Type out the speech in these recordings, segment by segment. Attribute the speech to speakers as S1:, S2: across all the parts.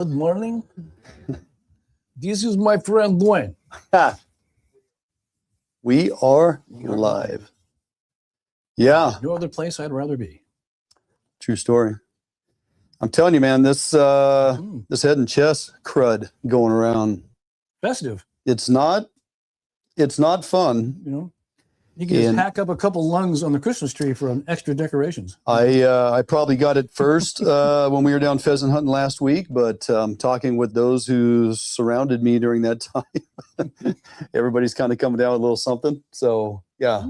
S1: Good morning. This is my friend Duane.
S2: We are live. Yeah.
S1: No other place I'd rather be.
S2: True story. I'm telling you, man, this head and chest crud going around.
S1: Festive.
S2: It's not fun.
S1: You know, you can just hack up a couple lungs on the Christmas tree for extra decorations.
S2: I probably got it first when we were down pheasant hunting last week, but talking with those who surrounded me during that time, everybody's kind of coming down with a little something. So yeah,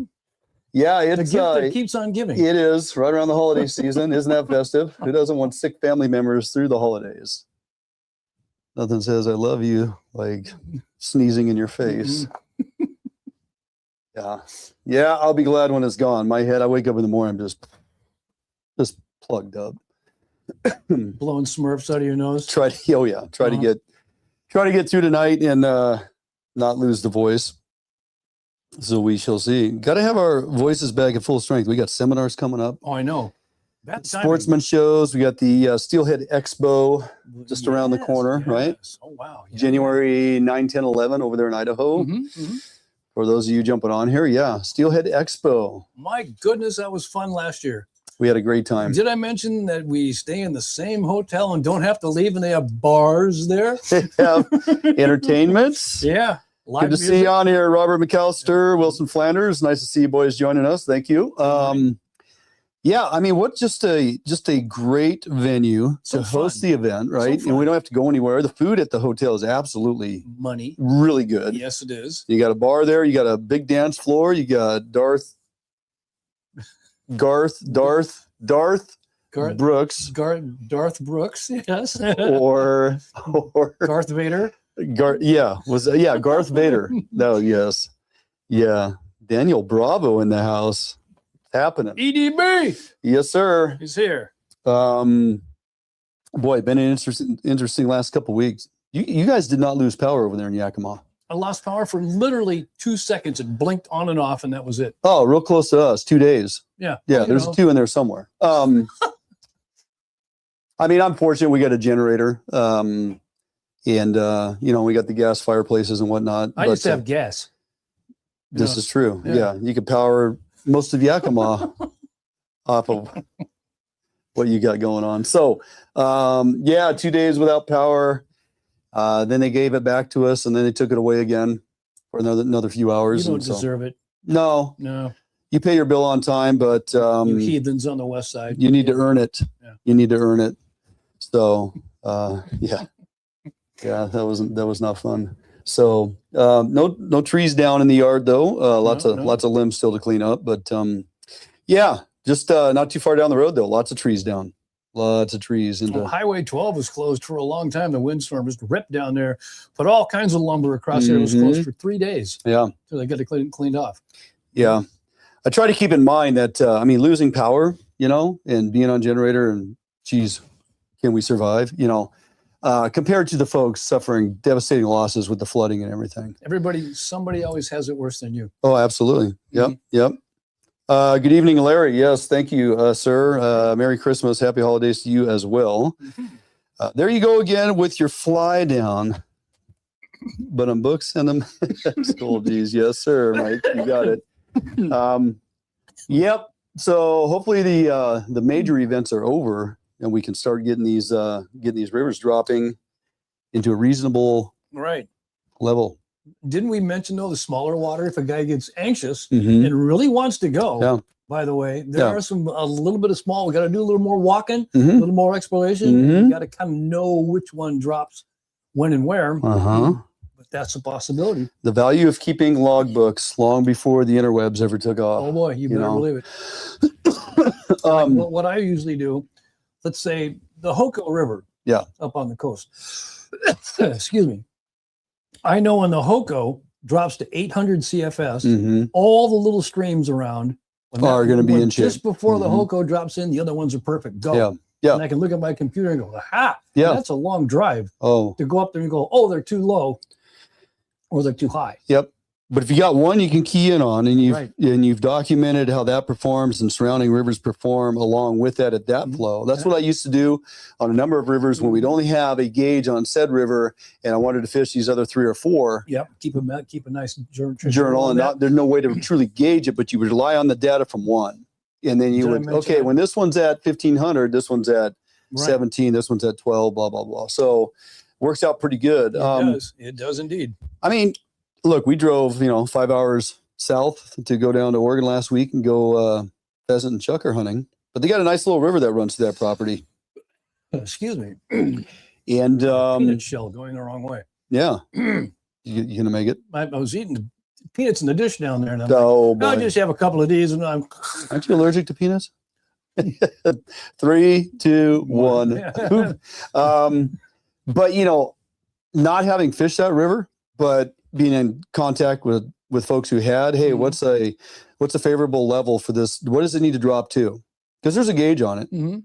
S2: it's
S1: the gift that keeps on giving.
S2: It is right around the holiday season. Isn't that festive? Who doesn't want sick family members through the holidays? Nothing says I love you like sneezing in your face. Yeah, I'll be glad when it's gone. My head, I wake up in the morning, I'm just plugged up.
S1: Blowing Smurfs out of your nose.
S2: Try to get through tonight and not lose the voice. So we shall see. Got to have our voices back at full strength. We got seminars coming up.
S1: Oh, I know. That's
S2: sportsman shows. We got the Steelhead Expo just around the corner, right?
S1: Oh, wow. Yeah.
S2: January 9, 10, 11 over there in Idaho. For those of you jumping on here, Steelhead Expo.
S1: My goodness, that was fun last year.
S2: We had a great time.
S1: Did I mention that we stay in the same hotel and don't have to leave, and they have bars there?
S2: They have entertainments.
S1: Yeah.
S2: Good to see you on here, Robert McAllister, Wilson Flanders. Nice to see you boys joining us. Thank you. I mean, what just a great venue to host the event, right? And we don't have to go anywhere. The food at the hotel is absolutely really good.
S1: Yes, it is.
S2: You got a bar there. You got a big dance floor. You got Darth Brooks.
S1: Darth Brooks, yes.
S2: or
S1: Darth Vader.
S2: Garth Vader. No, yes. Yeah. Daniel Bravo in the house. Happening.
S1: EDB.
S2: Yes, sir.
S1: He's here.
S2: Boy, been an interesting last couple of weeks. You guys did not lose power over there in Yakima.
S1: I lost power for literally 2 seconds. It blinked on and off, and that was it.
S2: Oh, real close to us. 2 days.
S1: Yeah.
S2: Yeah, there's two in there somewhere. I mean, I'm fortunate we got a generator. And we got the gas fireplaces and whatnot.
S1: I just have gas.
S2: This is true. Yeah. You could power most of Yakima off of what you got going on. So, 2 days without power. Then they gave it back to us, and then they took it away again for another few hours.
S1: You don't deserve it.
S2: No. You pay your bill on time, but
S1: you heathens on the west side.
S2: You need to earn it. Yeah. You need to earn it. So, that was not fun. So no trees down in the yard though. Lots of limbs still to clean up, but just not too far down the road though. Lots of trees down. Lots of trees.
S1: Highway 12 was closed for a long time. The windstorm just ripped down there, put all kinds of lumber across there. It was closed for 3 days. Yeah. So they got it cleaned off.
S2: Yeah. I try to keep in mind that, losing power, and being on generator and geez, can we survive? Compared to the folks suffering devastating losses with the flooding and everything.
S1: Somebody always has it worse than you.
S2: Oh, absolutely. Yep. Good evening, Larry. Yes, thank you, sir. Merry Christmas. Happy holidays to you as well. There you go again with your fly down. But on books and them. Cool, geez. Yes, sir, Mike. You got it. Yep. So hopefully the major events are over. And we can start getting these rivers dropping into a reasonable level.
S1: Didn't we mention though the smaller water? If a guy gets anxious and really wants to go, by the way, there are a little bit of small. We got to do a little more walking, a little more exploration. You got to kind of know which one drops when and where. But that's a possibility.
S2: The value of keeping logbooks long before the interwebs ever took off.
S1: Oh boy, you better believe it. What I usually do. Let's say the Hoco River up on the coast. Excuse me. I know when the Hoco drops to 800 CFS, all the little streams around
S2: are going to be in shape.
S1: Just before the Hoco drops in, the other ones are perfect. Go. Yeah. And I can look at my computer and go, aha, that's a long drive to go up there and go, oh, they're too low or they're too high.
S2: Yep. But if you got one you can key in on, and you've documented how that performs and surrounding rivers perform along with that at that flow. That's what I used to do on a number of rivers when we'd only have a gauge on said river, and I wanted to fish these other 3 or 4.
S1: Yep. Keep a nice
S2: journal, and there's no way to truly gauge it, but you would rely on the data from one, and then you would when this one's at 1500, this one's at 17, this one's at 12, blah blah blah. So works out pretty good.
S1: It does indeed.
S2: I mean, look, we drove 5 hours south to go down to Oregon last week and go pheasant and chukar hunting, but they got a nice little river that runs through that property.
S1: Excuse me.
S2: And
S1: peanut shell going the wrong way.
S2: Yeah. You gonna make it?
S1: I was eating peanuts in the dish down there, and
S2: I'll
S1: just have a couple of these, and
S2: Aren't you allergic to peanuts? 3, 2, 1. But not having fished that river, but being in contact with folks who had, hey, what's a favorable level for this? What does it need to drop to? Because there's a gauge on it.
S1: Mm-hmm.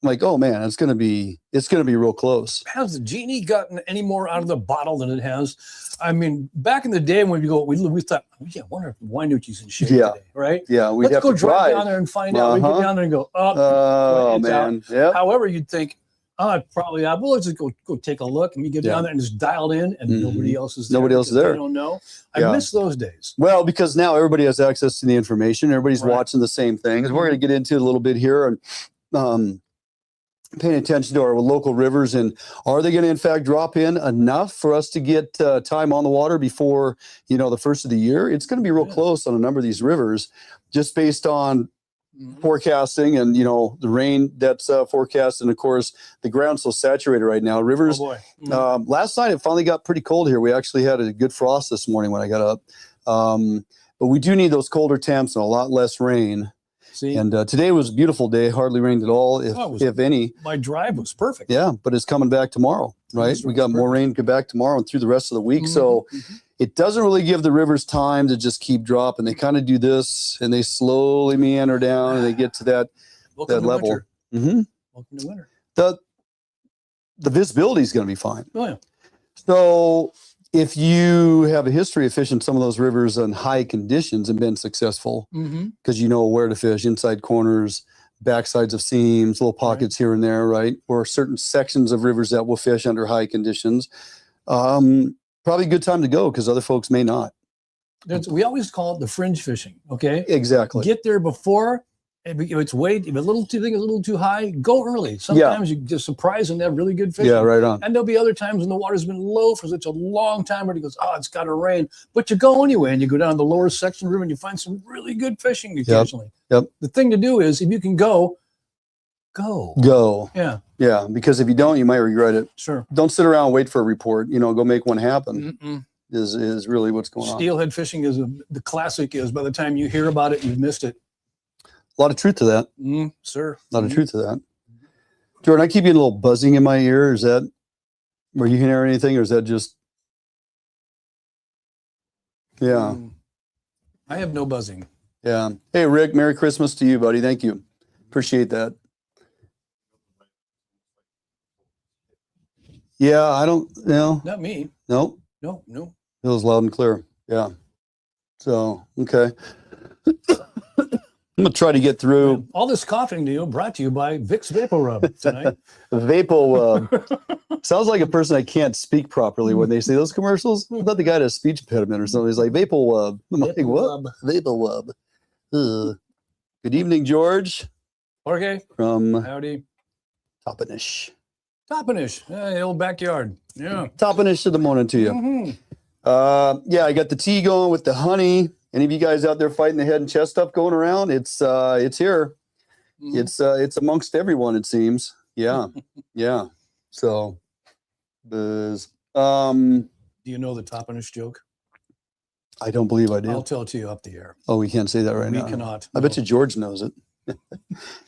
S2: Like, oh man, it's gonna be real close.
S1: Has the genie gotten any more out of the bottle than it has? I mean, back in the day when we thought, I wonder if Wainucci's in shape today, right?
S2: Yeah,
S1: let's go drive down there and find out. We go down there and go,
S2: oh man, yeah.
S1: However, you'd think, probably, well, let's just go take a look, and we get down there and it's dialed in, and nobody else is there.
S2: Nobody else is there.
S1: I don't know. I miss those days.
S2: Well, because now everybody has access to the information. Everybody's watching the same things. We're going to get into it a little bit here, and paying attention to our local rivers, and are they going to in fact drop in enough for us to get time on the water before the first of the year? It's going to be real close on a number of these rivers, just based on forecasting and the rain that's forecast, and of course the ground's so saturated right now. Rivers. Last night it finally got pretty cold here. We actually had a good frost this morning when I got up, but we do need those colder temps and a lot less rain. And today was a beautiful day, hardly rained at all, if any.
S1: My drive was perfect.
S2: Yeah, but it's coming back tomorrow, right? We got more rain to back tomorrow and through the rest of the week. So it doesn't really give the rivers time to just keep dropping. They kind of do this, and they slowly meander down, and they get to that level.
S1: Welcome to winter.
S2: The visibility is going to be fine.
S1: Oh, yeah.
S2: So if you have a history of fishing some of those rivers on high conditions and been successful, because you know where to fish, inside corners, backsides of seams, little pockets here and there, right? Or certain sections of rivers that will fish under high conditions, probably a good time to go, because other folks may not.
S1: We always call it the fringe fishing, okay?
S2: Exactly.
S1: Get there before. It's if a little too big, a little too high, go early. Sometimes you just surprise and have really good fishing.
S2: Yeah, right on.
S1: And there'll be other times when the water's been low for such a long time where it goes, it's got to rain. But you go anyway, and you go down the lower section of the river and you find some really good fishing occasionally.
S2: Yep.
S1: The thing to do is, if you can go. Yeah.
S2: Yeah, because if you don't, you might regret it.
S1: Sure.
S2: Don't sit around and wait for a report. Go make one happen. Is really what's going on.
S1: Steelhead fishing is the classic is, by the time you hear about it, you've missed it.
S2: A lot of truth to that.
S1: Sir.
S2: A lot of truth to that. Jordan, I keep getting a little buzzing in my ear. Is that where you can hear anything, or is that just? Yeah.
S1: I have no buzzing.
S2: Yeah. Hey, Rick, Merry Christmas to you, buddy. Thank you. Appreciate that. Yeah, I don't,
S1: Not me.
S2: Nope.
S1: No.
S2: It was loud and clear. Yeah. So, okay. I'm going to try to get through.
S1: All this coughing deal brought to you by Vicks Vapor Rub tonight.
S2: Vapor sounds like a person that can't speak properly when they say those commercials. I thought the guy had a speech impediment or something. He's like, Vapor Wub. I'm like, what? Vapor Wub. Good evening, George.
S1: Jorge.
S2: From
S1: Howdy.
S2: Toppenish.
S1: The old backyard. Yeah.
S2: Toppenish to the morning to you. Yeah, I got the tea going with the honey. Any of you guys out there fighting the head and chest stuff going around? It's here. It's amongst everyone, it seems. Yeah. Yeah. So buzz. Do
S1: you know the Toppenish joke?
S2: I don't believe I do.
S1: I'll tell it to you up the air.
S2: Oh, we can't say that right now.
S1: We cannot.
S2: I bet you George knows it.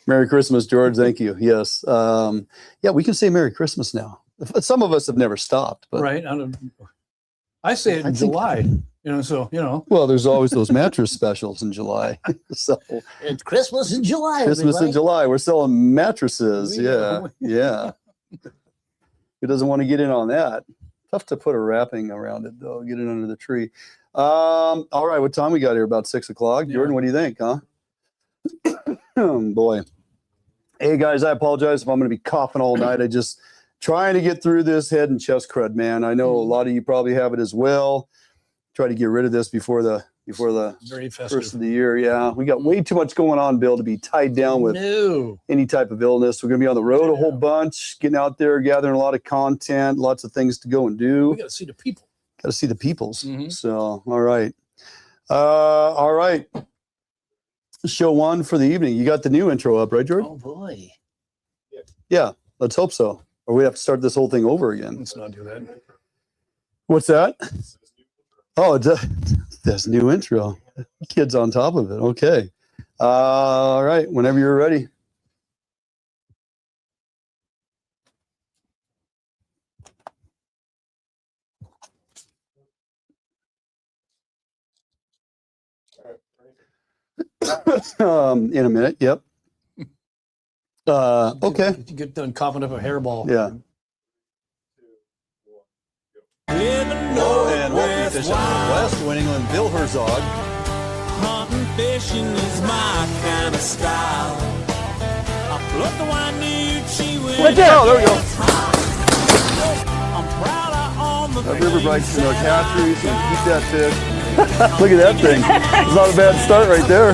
S2: Merry Christmas, George. Thank you. Yes. Yeah, we can say Merry Christmas now. Some of us have never stopped. But
S1: right. I say it in July.
S2: Well, there's always those mattress specials in July. So
S1: it's Christmas in July.
S2: Christmas in July. We're selling mattresses. Yeah. Who doesn't want to get in on that? Tough to put a wrapping around it though. Get it under the tree. All right, what time we got here? About 6 o'clock.
S1: Yeah.
S2: Jordan, what do you think, huh? Boy. Hey guys, I apologize if I'm going to be coughing all night. I just trying to get through this head and chest crud, man. I know a lot of you probably have it as well. Try to get rid of this before the
S1: Very festive.
S2: first of the year. Yeah, we got way too much going on, Bill, to be tied down with any type of illness. We're going to be on the road a whole bunch, getting out there, gathering a lot of content, lots of things to go and do.
S1: We got to see the people.
S2: Got to see the peoples. So, all right. All right. Show one for the evening. You got the new intro up, right, George?
S1: Oh, boy.
S2: Yeah, let's hope so. Or we have to start this whole thing over again.
S1: Let's not do that.
S2: What's that? Oh, that's new intro. Kids on top of it. Okay. All right. Whenever you're ready. In a minute. Yep. Okay.
S1: You get done coughing up a hairball.
S2: Yeah. And welcome to Fishing Northwest. Duane Inglin Bill Herzog.
S3: Hunting, fishing is my kind of style. I plucked the one new chew.
S2: Right there. Oh, there we go.
S3: I'm proud I own the
S2: River bites in our hatcheries. Keep that fish. Look at that thing. It's not a bad start right there.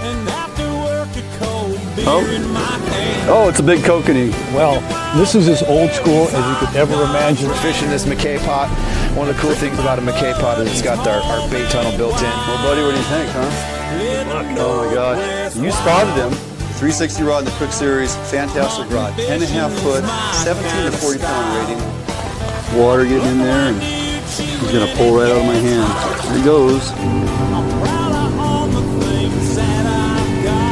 S3: And after work, a cold beer
S2: Oh.
S3: in my hand.
S2: Oh, it's a big kokanee.
S1: Well, this is as old school as you could ever imagine.
S4: Fishing this McKay pot. One of the cool things about a McKay pot is it's got our bait tunnel built in.
S2: Well, buddy, what do you think, huh? Oh my gosh. You spotted him. 360 rod in the Quick Series. Fantastic rod. 10.5 foot, 17 to 40 pound rating. Water getting in there, and he's going to pull right out of my hand. There he goes.
S3: I'm proud I own the things that I've got.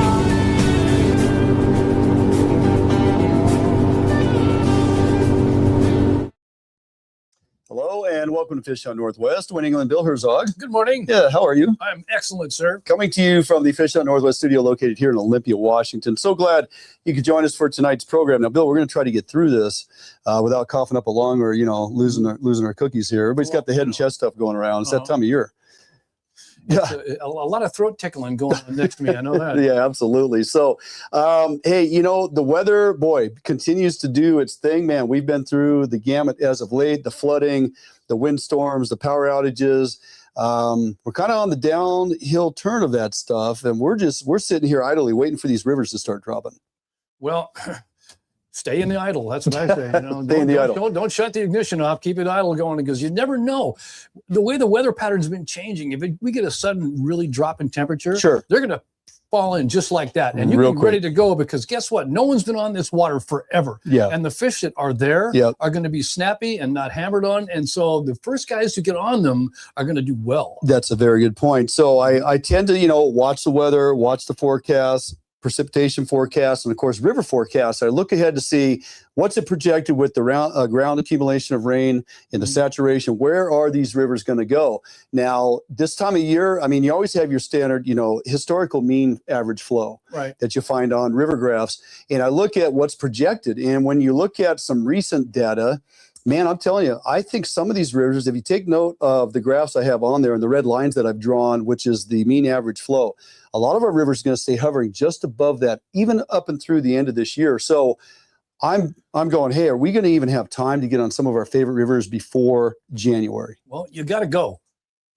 S2: Hello, and welcome to Fish on Northwest. Duane Inglin Bill Herzog.
S1: Good morning.
S2: Yeah, how are you?
S1: I'm excellent, sir.
S2: Coming to you from the Fish on Northwest studio located here in Olympia, Washington. So glad you could join us for tonight's program. Now, Bill, we're going to try to get through this without coughing up a lung or, losing our cookies here. Everybody's got the head and chest stuff going around. It's that time of year. Yeah.
S1: A lot of throat tickling going on next to me. I know that.
S2: Yeah, absolutely. So, hey, the weather, boy, continues to do its thing, man. We've been through the gamut as of late, the flooding, the windstorms, the power outages. We're kind of on the downhill turn of that stuff. And we're sitting here idly waiting for these rivers to start dropping.
S1: Well, stay in the idle. That's what I say.
S2: Stay in the idle.
S1: Don't shut the ignition off. Keep it idle going, because you never know the way the weather pattern's been changing. If we get a sudden really drop in temperature,
S2: Sure,
S1: they're going to fall in just like that, and you're ready to go, because guess what? No one's been on this water forever.
S2: Yeah.
S1: And the fish that are there are going to be snappy and not hammered on, and so the first guys who get on them are going to do well.
S2: That's a very good point. So I tend to watch the weather, watch the forecast, precipitation forecast, and of course river forecast. I look ahead to see what's it projected with the ground accumulation of rain and the saturation. Where are these rivers going to go? Now, this time of year, I mean, you always have your standard, historical mean average flow that you find on river graphs. And I look at what's projected. And when you look at some recent data, man, I'm telling you, I think some of these rivers, if you take note of the graphs I have on there and the red lines that I've drawn, which is the mean average flow, a lot of our rivers are going to stay hovering just above that, even up and through the end of this year. So I'm going, hey, are we going to even have time to get on some of our favorite rivers before January?
S1: Well, you got to go.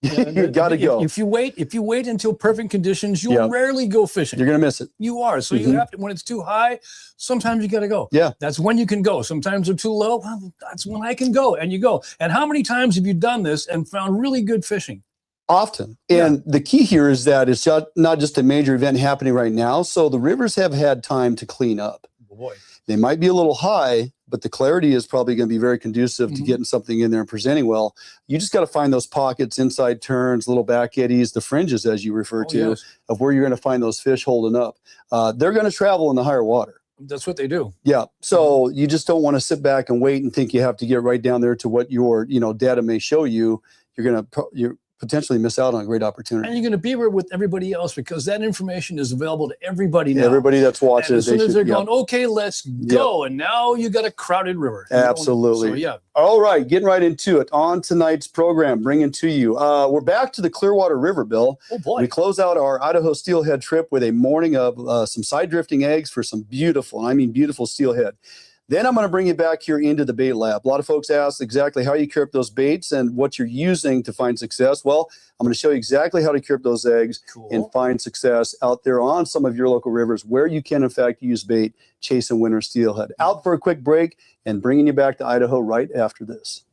S2: You got to go.
S1: If you wait until perfect conditions, you'll rarely go fishing.
S2: You're going to miss it.
S1: You are. So you have to, when it's too high, sometimes you got to go.
S2: Yeah.
S1: That's when you can go. Sometimes they're too low. Well, that's when I can go, and you go. And how many times have you done this and found really good fishing?
S2: Often. And the key here is that it's not just a major event happening right now. So the rivers have had time to clean up.
S1: Oh boy.
S2: They might be a little high, but the clarity is probably going to be very conducive to getting something in there and presenting well. You just got to find those pockets, inside turns, little back eddies, the fringes, as you refer to, of where you're going to find those fish holding up. They're going to travel in the higher water.
S1: That's what they do.
S2: Yeah. So you just don't want to sit back and wait and think you have to get right down there to what your data may show you. You're potentially miss out on a great opportunity.
S1: And you're going to be with everybody else because that information is available to everybody now.
S2: Everybody that's watching,
S1: and as soon as they're going, okay, let's go. And now you got a crowded river.
S2: Absolutely.
S1: So, yeah.
S2: All right, getting right into it. On tonight's program, bringing to you, we're back to the Clearwater River, Bill.
S1: Oh, boy.
S2: We close out our Idaho Steelhead trip with a morning of some side drifting eggs for some beautiful, and I mean beautiful steelhead. Then I'm going to bring you back here into the bait lab. A lot of folks ask exactly how you cure up those baits and what you're using to find success. Well, I'm going to show you exactly how to cure up those eggs and find success out there on some of your local rivers where you can, in fact, use bait, chasing winter steelhead. Out for a quick break and bringing you back to Idaho right after this.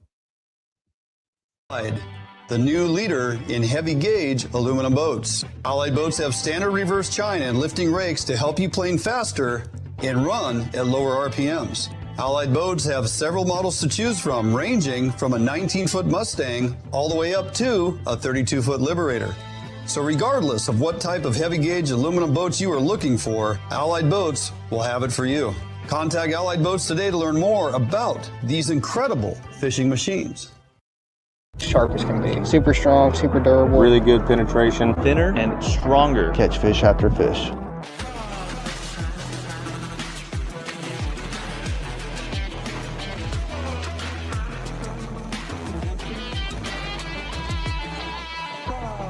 S2: The new leader in heavy gauge aluminum boats. Allied boats have standard reverse chine and lifting rakes to help you plane faster and run at lower RPMs. Allied boats have several models to choose from, ranging from a 19-foot Mustang all the way up to a 32-foot Liberator. So regardless of what type of heavy gauge aluminum boats you are looking for, Allied Boats will have it for you. Contact Allied Boats today to learn more about these incredible fishing machines.
S5: Sharp as can be. Super strong, super durable.
S6: Really good penetration. Thinner and stronger.
S7: Catch fish after fish.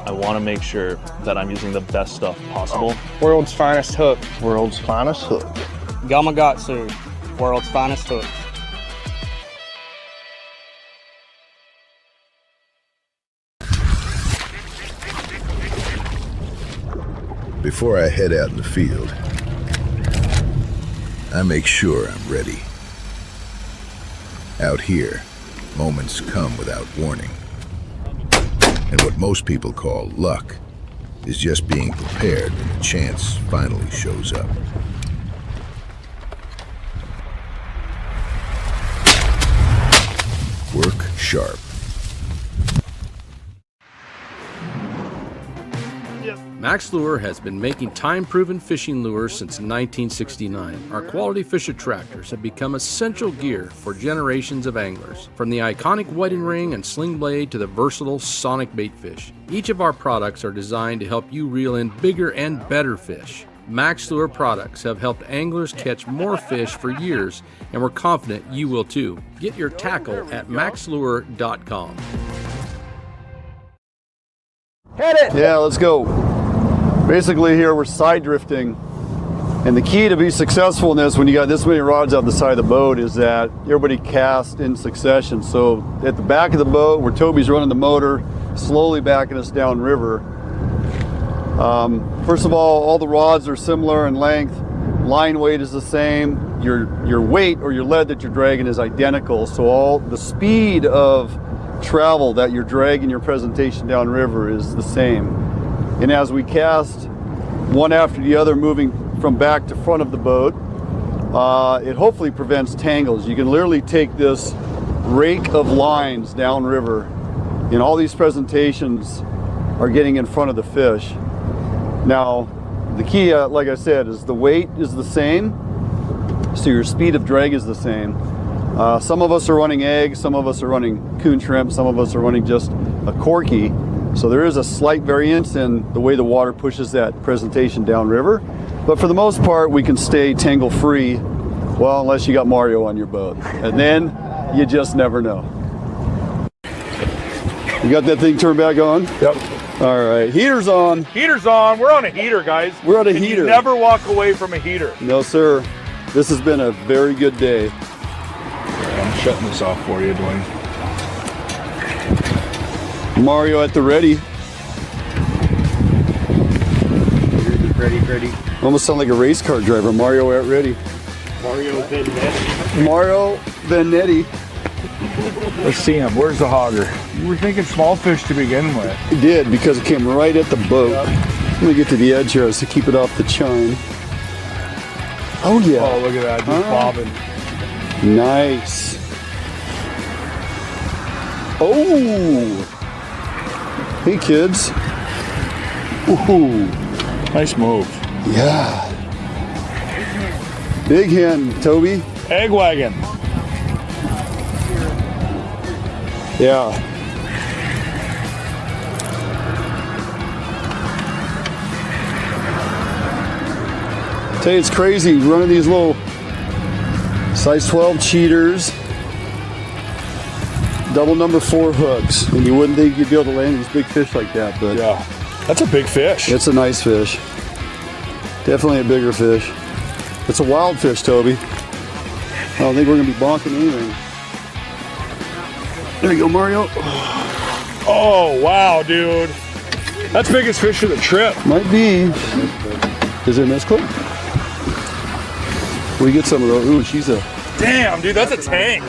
S6: I want to make sure that I'm using the best stuff possible.
S5: World's finest hook.
S7: World's finest hook.
S8: Gamakatsu, world's finest hook.
S9: Before I head out in the field, I make sure I'm ready. Out here, moments come without warning. And what most people call luck is just being prepared when the chance finally shows up. Work sharp.
S10: Max Lure has been making time-proven fishing lures since 1969. Our quality fish attractors have become essential gear for generations of anglers. From the iconic wedding ring and sling blade to the versatile sonic bait fish, each of our products are designed to help you reel in bigger and better fish. Max Lure products have helped anglers catch more fish for years, and we're confident you will too. Get your tackle at maxlure.com.
S5: Hit it!
S2: Yeah, let's go. Basically here we're side drifting, and the key to be successful in this when you got this many rods out the side of the boat is that everybody casts in succession. So at the back of the boat where Toby's running the motor, slowly backing us down river. First of all the rods are similar in length, line weight is the same, your weight or your lead that you're dragging is identical, so all the speed of travel that you're dragging your presentation down river is the same. And as we cast one after the other, moving from back to front of the boat, it hopefully prevents tangles. You can literally take this rake of lines downriver, and all these presentations are getting in front of the fish. Now, the key, like I said, is the weight is the same, so your speed of drag is the same. Some of us are running eggs, some of us are running coon shrimp, some of us are running just a corky. So there is a slight variance in the way the water pushes that presentation downriver. But for the most part, we can stay tangle free, well, unless you got Mario on your boat. And then you just never know. You got that thing turned back on?
S4: Yep.
S2: All right, heater's on.
S4: Heater's on. We're on a heater, guys.
S2: We're on a heater.
S4: You never walk away from a heater.
S2: No, sir. This has been a very good day.
S4: I'm shutting this off for you, Duane.
S2: Mario at the ready.
S4: Ready.
S2: Almost sound like a race car driver. Mario at ready.
S4: Mario Vendetti.
S2: Mario Vendetti.
S4: Let's see him. Where's the hogger? You were thinking small fish to begin with.
S2: He did, because it came right at the boat. Yep. Let me get to the edge here to keep it off the chine. Oh yeah.
S4: Oh, look at that, just bobbing.
S2: Nice. Oh. Hey kids. Ooh.
S4: Nice move.
S2: Yeah. Big hand, Toby.
S4: Egg wagon.
S2: Yeah. Tell you, it's crazy running these little size 12 cheaters, double number 4 hooks, and you wouldn't think you'd be able to land these big fish like that, but
S11: yeah, that's a big fish.
S2: It's a nice fish. Definitely a bigger fish. It's a wild fish, Toby. I don't think we're gonna be bonking anything. There you go, Mario.
S11: Oh, wow, dude. That's biggest fish of the trip.
S2: Might be. Is it a misclick? We get some of those. Ooh, she's a...
S11: Damn, dude, that's a tank.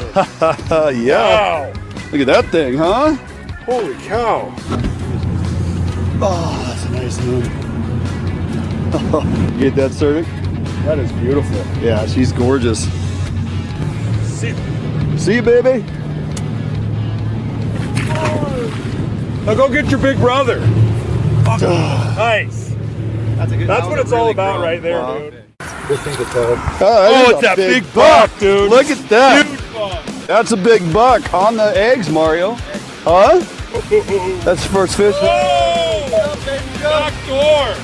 S2: Yeah.
S11: Wow.
S2: Look at that thing, huh?
S11: Holy cow.
S2: Oh, that's a nice one. Get that, Cervic?
S11: That is beautiful.
S2: Yeah, she's gorgeous.
S11: See
S2: you, baby.
S11: Now go get your big brother. Nice. That's what it's all about right there, dude.
S2: Oh,
S11: it's that big buck, dude.
S2: Look at that.
S11: Huge buck.
S2: That's a big buck on the eggs, Mario. Huh? That's the first fish.
S11: Whoa! Back door.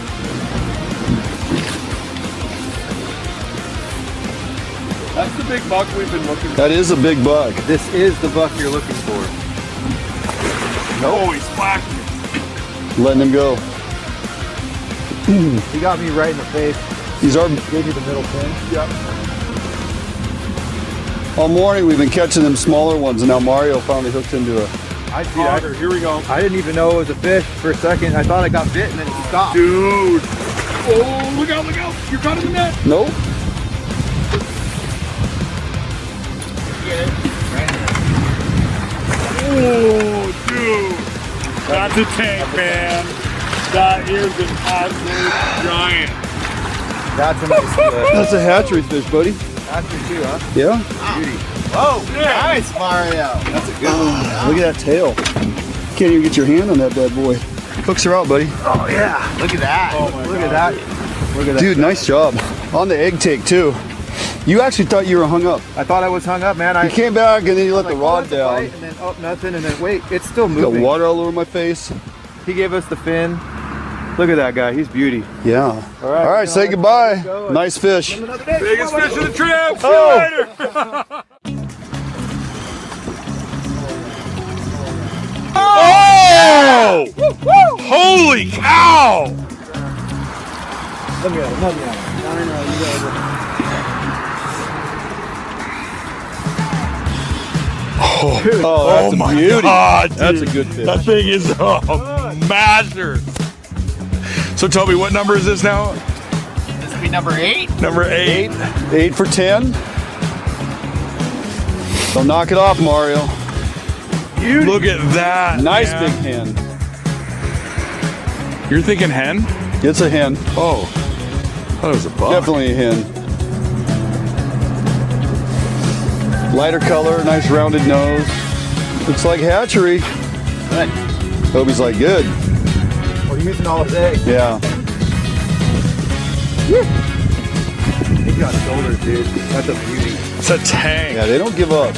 S11: That's the big buck we've been looking for.
S2: That is a big buck.
S4: This is the buck you're looking for.
S11: Oh, he's splashing.
S2: Letting him go.
S4: He got me right in the face.
S2: These are...
S4: Gave you the middle pin.
S11: Yep.
S2: All morning we've been catching them smaller ones, and now Mario finally hooked into a...
S11: Here we go.
S4: I didn't even know it was a fish for a second. I thought I got bit and then it stopped.
S11: Dude. Oh, look out, look out. You're caught in the net.
S2: Nope.
S11: Oh, dude. That's a tank, man. That is an absolute giant.
S4: That's a nice fish.
S2: That's a hatchery fish, buddy.
S4: Hatchery too, huh?
S2: Yeah.
S4: Beauty. Whoa, nice, Mario. That's a good one.
S2: Look at that tail. Can't even get your hand on that bad boy. Hooks her out, buddy.
S4: Oh, yeah. Look at that.
S11: Oh, my
S4: Look
S11: God.
S4: at that. Look at that.
S2: Dude, nice job. On the egg take, too. You actually thought you were hung up.
S4: I thought I was hung up, man.
S2: You came back and then you let the rod
S4: that's a
S2: down.
S4: bite, and then, oh, nothing. And then, wait, it's still
S2: Got
S4: moving.
S2: water all over my face.
S4: He gave us the fin. Look at that guy. He's beauty.
S2: Yeah.
S4: All right,
S2: All right, say goodbye. Nice fish.
S11: Biggest fish of the trip. See
S2: Oh.
S11: you later. Oh! Holy cow!
S4: Let me out.
S2: Oh,
S11: Oh
S2: that's
S11: my
S2: a beauty.
S11: God, dude.
S2: That's a good fish.
S11: That thing is a masher. So tell me, what number is this now?
S5: This will be number 8.
S11: Number 8.
S2: 8 for 10. Don't knock it off, Mario.
S11: Look at that.
S2: Nice
S11: man.
S2: big hen.
S11: You're thinking hen?
S2: It's a hen.
S11: Oh, I thought it was a buck.
S2: Definitely a hen. Lighter color, nice rounded nose. Looks like hatchery.
S4: Good.
S2: Toby's like, good.
S4: We're using all his eggs.
S2: Yeah.
S4: He's got shoulders, dude. That's a beauty.
S11: It's a tank.
S2: Yeah, they don't give up.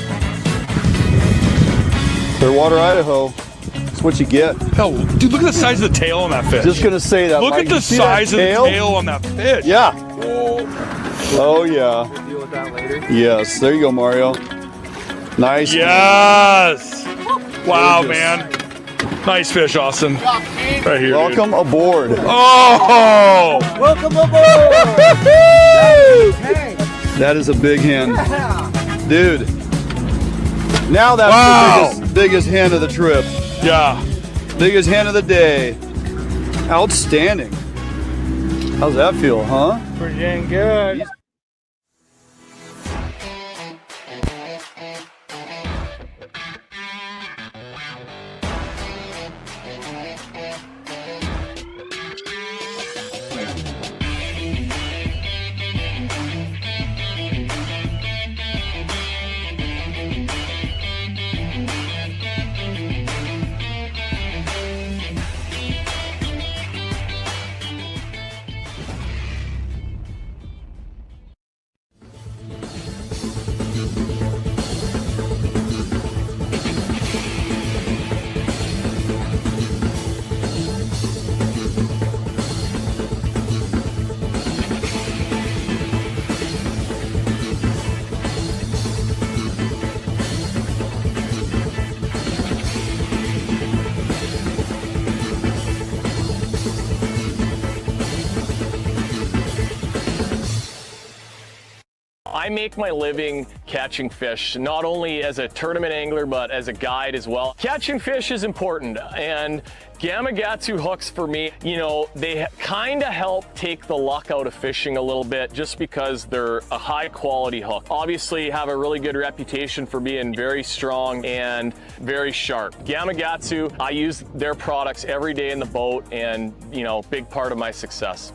S2: Clearwater, Idaho. That's what you get.
S11: Hell, dude, look at the size of the tail on that fish.
S2: Just gonna say that.
S11: Look
S2: Mike.
S11: at the
S2: You see
S11: size
S2: that
S11: of the tail on that fish.
S2: Yeah.
S11: Oh.
S2: Oh yeah.
S4: We'll deal with that later.
S2: Yes. There you go, Mario. Nice.
S11: Yes. Wow,
S2: Gorgeous.
S11: man. Nice fish, Austin. Right here.
S2: Welcome aboard.
S11: Dude. Oh.
S4: Welcome aboard!
S2: That is a big hen. Dude. Now that's
S11: Wow.
S2: the biggest hen of the trip.
S11: Yeah.
S2: Biggest hen of the day. Outstanding. How's that feel, huh?
S11: Pretty dang good.
S12: I make my living catching fish, not only as a tournament angler, but as a guide as well. Catching fish is important, and Gamakatsu hooks for me, you know, they kind of help take the luck out of fishing a little bit just because they're a high quality hook. Obviously have a really good reputation for being very strong and very sharp. Gamakatsu, I use their products every day in the boat, and, you know, big part of my success.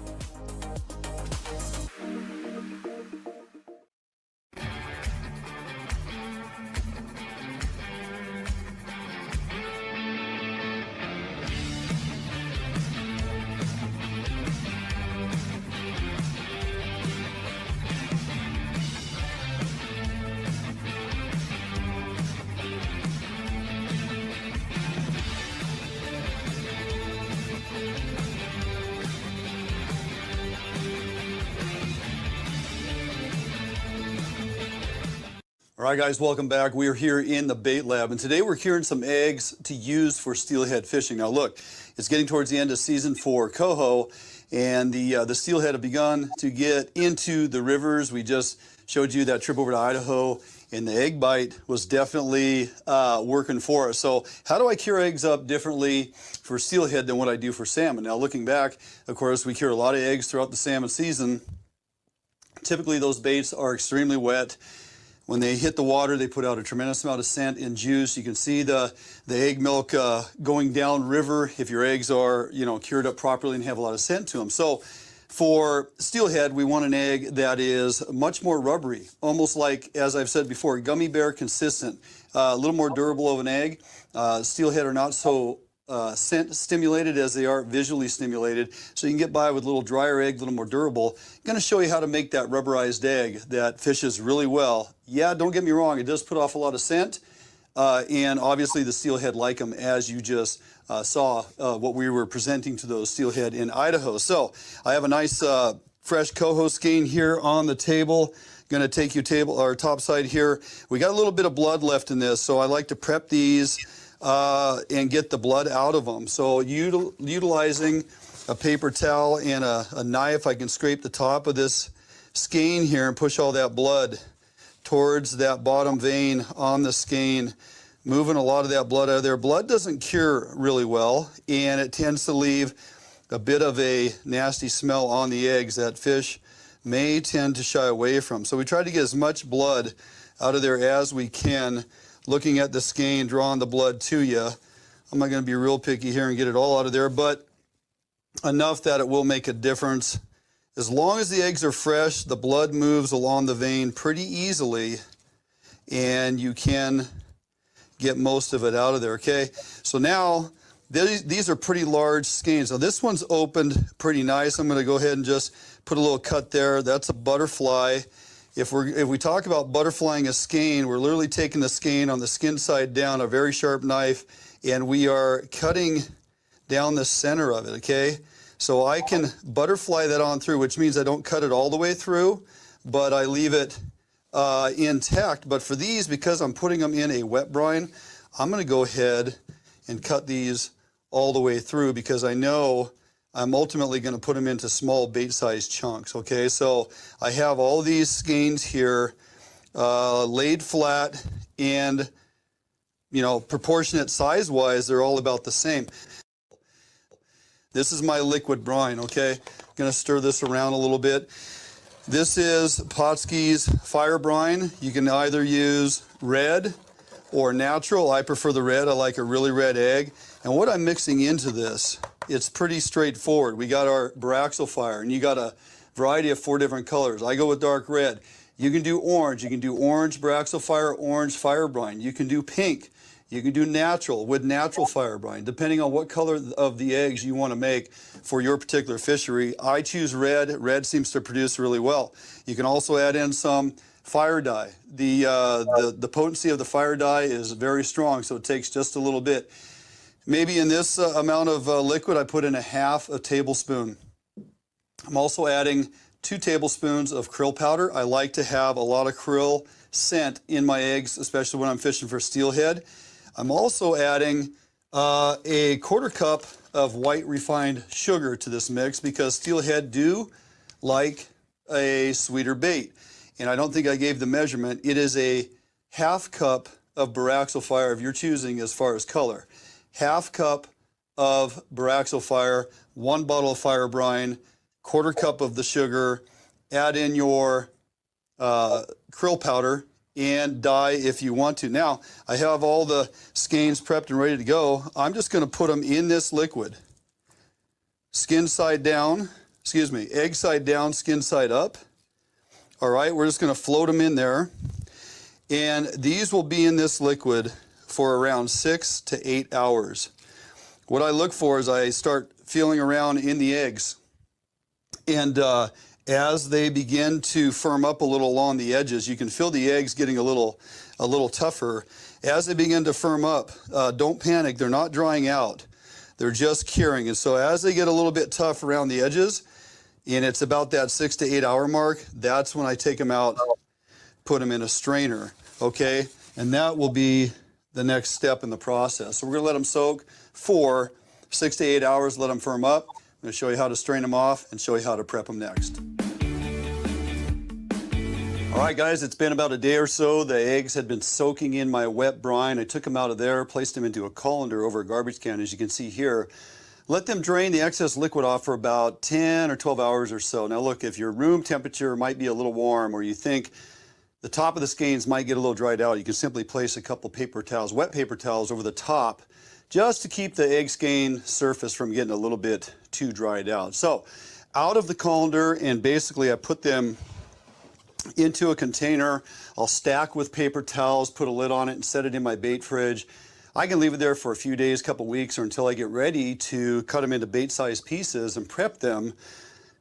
S2: All right, guys, welcome back. We are here in the bait lab, and today we're curing some eggs to use for steelhead fishing. Now, look, it's getting towards the end of season for coho, and the steelhead have begun to get into the rivers. We just showed you that trip over to Idaho, and the egg bite was definitely working for us. So how do I cure eggs up differently for steelhead than what I do for salmon? Now, looking back, of course, we cure a lot of eggs throughout the salmon season. Typically, those baits are extremely wet. When they hit the water, they put out a tremendous amount of scent and juice. You can see the egg milk going down river if your eggs are, you know, cured up properly and have a lot of scent to them. So for steelhead, we want an egg that is much more rubbery, almost like, as I've said before, gummy bear consistent, a little more durable of an egg. Steelhead are not so scent stimulated as they are visually stimulated, so you can get by with a little drier egg, a little more durable. I'm going to show you how to make that rubberized egg that fishes really well. Yeah, don't get me wrong, it does put off a lot of scent, and obviously the steelhead like them, as you just saw what we were presenting to those steelhead in Idaho. So I have a nice fresh coho skein here on the table. Going to take you top side here. We got a little bit of blood left in this, so I like to prep these and get the blood out of them. So utilizing a paper towel and a knife, I can scrape the top of this skein here and push all that blood towards that bottom vein on the skein, moving a lot of that blood out of there. Blood doesn't cure really well, and it tends to leave a bit of a nasty smell on the eggs that fish may tend to shy away from. So we try to get as much blood out of there as we can. Looking at the skein, drawing the blood to you. I'm not going to be real picky here and get it all out of there, but enough that it will make a difference. As long as the eggs are fresh, the blood moves along the vein pretty easily, and you can get most of it out of there, okay? So now, these are pretty large skeins. Now this one's opened pretty nice. I'm going to go ahead and just put a little cut there. That's a butterfly. If we talk about butterflying a skein, we're literally taking the skein on the skin side down, a very sharp knife, and we are cutting down the center of it, okay? So I can butterfly that on through, which means I don't cut it all the way through, but I leave it intact. But for these, because I'm putting them in a wet brine, I'm going to go ahead and cut these all the way through, because I know I'm ultimately going to put them into small bait-sized chunks, okay? So I have all these skeins here laid flat, and, you know, proportionate size-wise, they're all about the same. This is my liquid brine, okay? I'm going to stir this around a little bit. This is Potski's fire brine. You can either use red or natural. I prefer the red. I like a really red egg. And what I'm mixing into this, it's pretty straightforward. We got our Baraxel fire, and you got a variety of 4 different colors. I go with dark red. You can do orange. You can do orange Baraxel fire, orange fire brine. You can do pink. You can do natural with natural fire brine, depending on what color of the eggs you want to make for your particular fishery. I choose red. Red seems to produce really well. You can also add in some fire dye. The potency of the fire dye is very strong, so it takes just a little bit. Maybe in this amount of liquid, I put in a half a tablespoon. I'm also adding 2 tablespoons of krill powder. I like to have a lot of krill scent in my eggs, especially when I'm fishing for steelhead. I'm also adding a 1/4 cup of white refined sugar to this mix, because steelhead do like a sweeter bait. and I don't think I gave the measurement. It is a half cup of Boraxo fire of your choosing as far as color. Half cup of Boraxo fire, 1 bottle of fire brine, 1/4 cup of the sugar, add in your krill powder and dye if you want to. Now, I have all the skeins prepped and ready to go. I'm just going to put them in this liquid. Skin side down, egg side down, skin side up. All right, we're just going to float them in there. And these will be in this liquid for around 6 to 8 hours. What I look for is I start feeling around in the eggs. And as they begin to firm up a little along the edges, you can feel the eggs getting a little tougher. As they begin to firm up, don't panic, they're not drying out. They're just curing. And so as they get a little bit tough around the edges, and it's about that 6 to 8 hour mark, that's when I take them out, put them in a strainer, okay? And that will be the next step in the process. So we're gonna let them soak for 6 to 8 hours, let them firm up. I'm gonna show you how to strain them off and show you how to prep them next. All right, guys, it's been about a day or so. The eggs had been soaking in my wet brine. I took them out of there, placed them into a colander over a garbage can, as you can see here. Let them drain the excess liquid off for about 10 or 12 hours or so. Now look, if your room temperature might be a little warm, or you think the top of the skeins might get a little dried out, you can simply place a couple paper towels, wet paper towels, over the top, just to keep the egg skein surface from getting a little bit too dried out. So out of the colander, and basically I put them into a container. I'll stack with paper towels, put a lid on it, and set it in my bait fridge. I can leave it there for a few days, couple weeks, or until I get ready to cut them into bait-sized pieces and prep them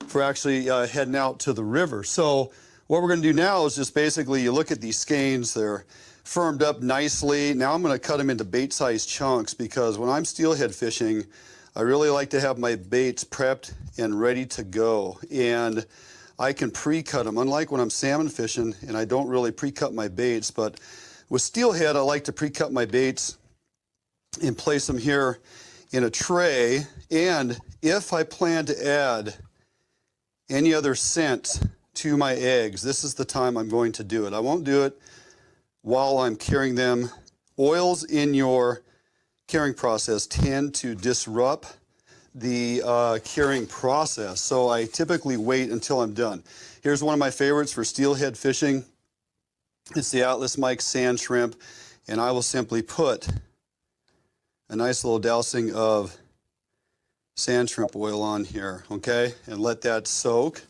S2: for actually heading out to the river. So what we're going to do now is just basically, you look at these skeins, they're firmed up nicely. Now I'm going to cut them into bait-sized chunks, because when I'm steelhead fishing, I really like to have my baits prepped and ready to go. And I can pre-cut them, unlike when I'm salmon fishing, and I don't really pre-cut my baits. But with steelhead, I like to pre-cut my baits and place them here in a tray. And if I plan to add any other scent to my eggs, this is the time I'm going to do it. I won't do it while I'm curing them. Oils in your curing process tend to disrupt the curing process, so I typically wait until I'm done. Here's one of my favorites for steelhead fishing. It's the Atlas Mike sand shrimp, and I will simply put a nice little dousing of sand shrimp oil on here, okay, and let that soak.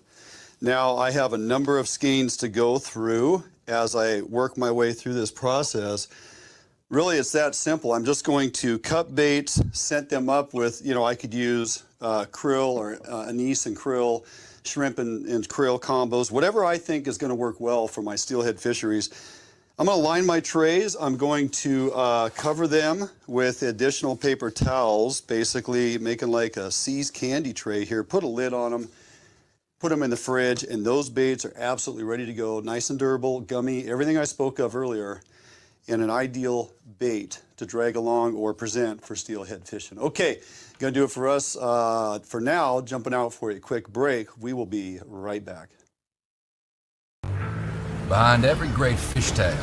S2: Now I have a number of skeins to go through as I work my way through this process. Really, it's that simple. I'm just going to cut baits, set them up with, I could use krill or anise and krill, shrimp and krill combos, whatever I think is going to work well for my steelhead fisheries. I'm going to line my trays. I'm going to cover them with additional paper towels, basically making like a See's candy tray here. Put a lid on them, put them in the fridge, and those baits are absolutely ready to go. Nice and durable, gummy, everything I spoke of earlier, and an ideal bait to drag along or present for steelhead fishing. Okay, gonna do it for us for now. Jumping out for a quick break. We will be right back.
S13: Behind every great fishtail,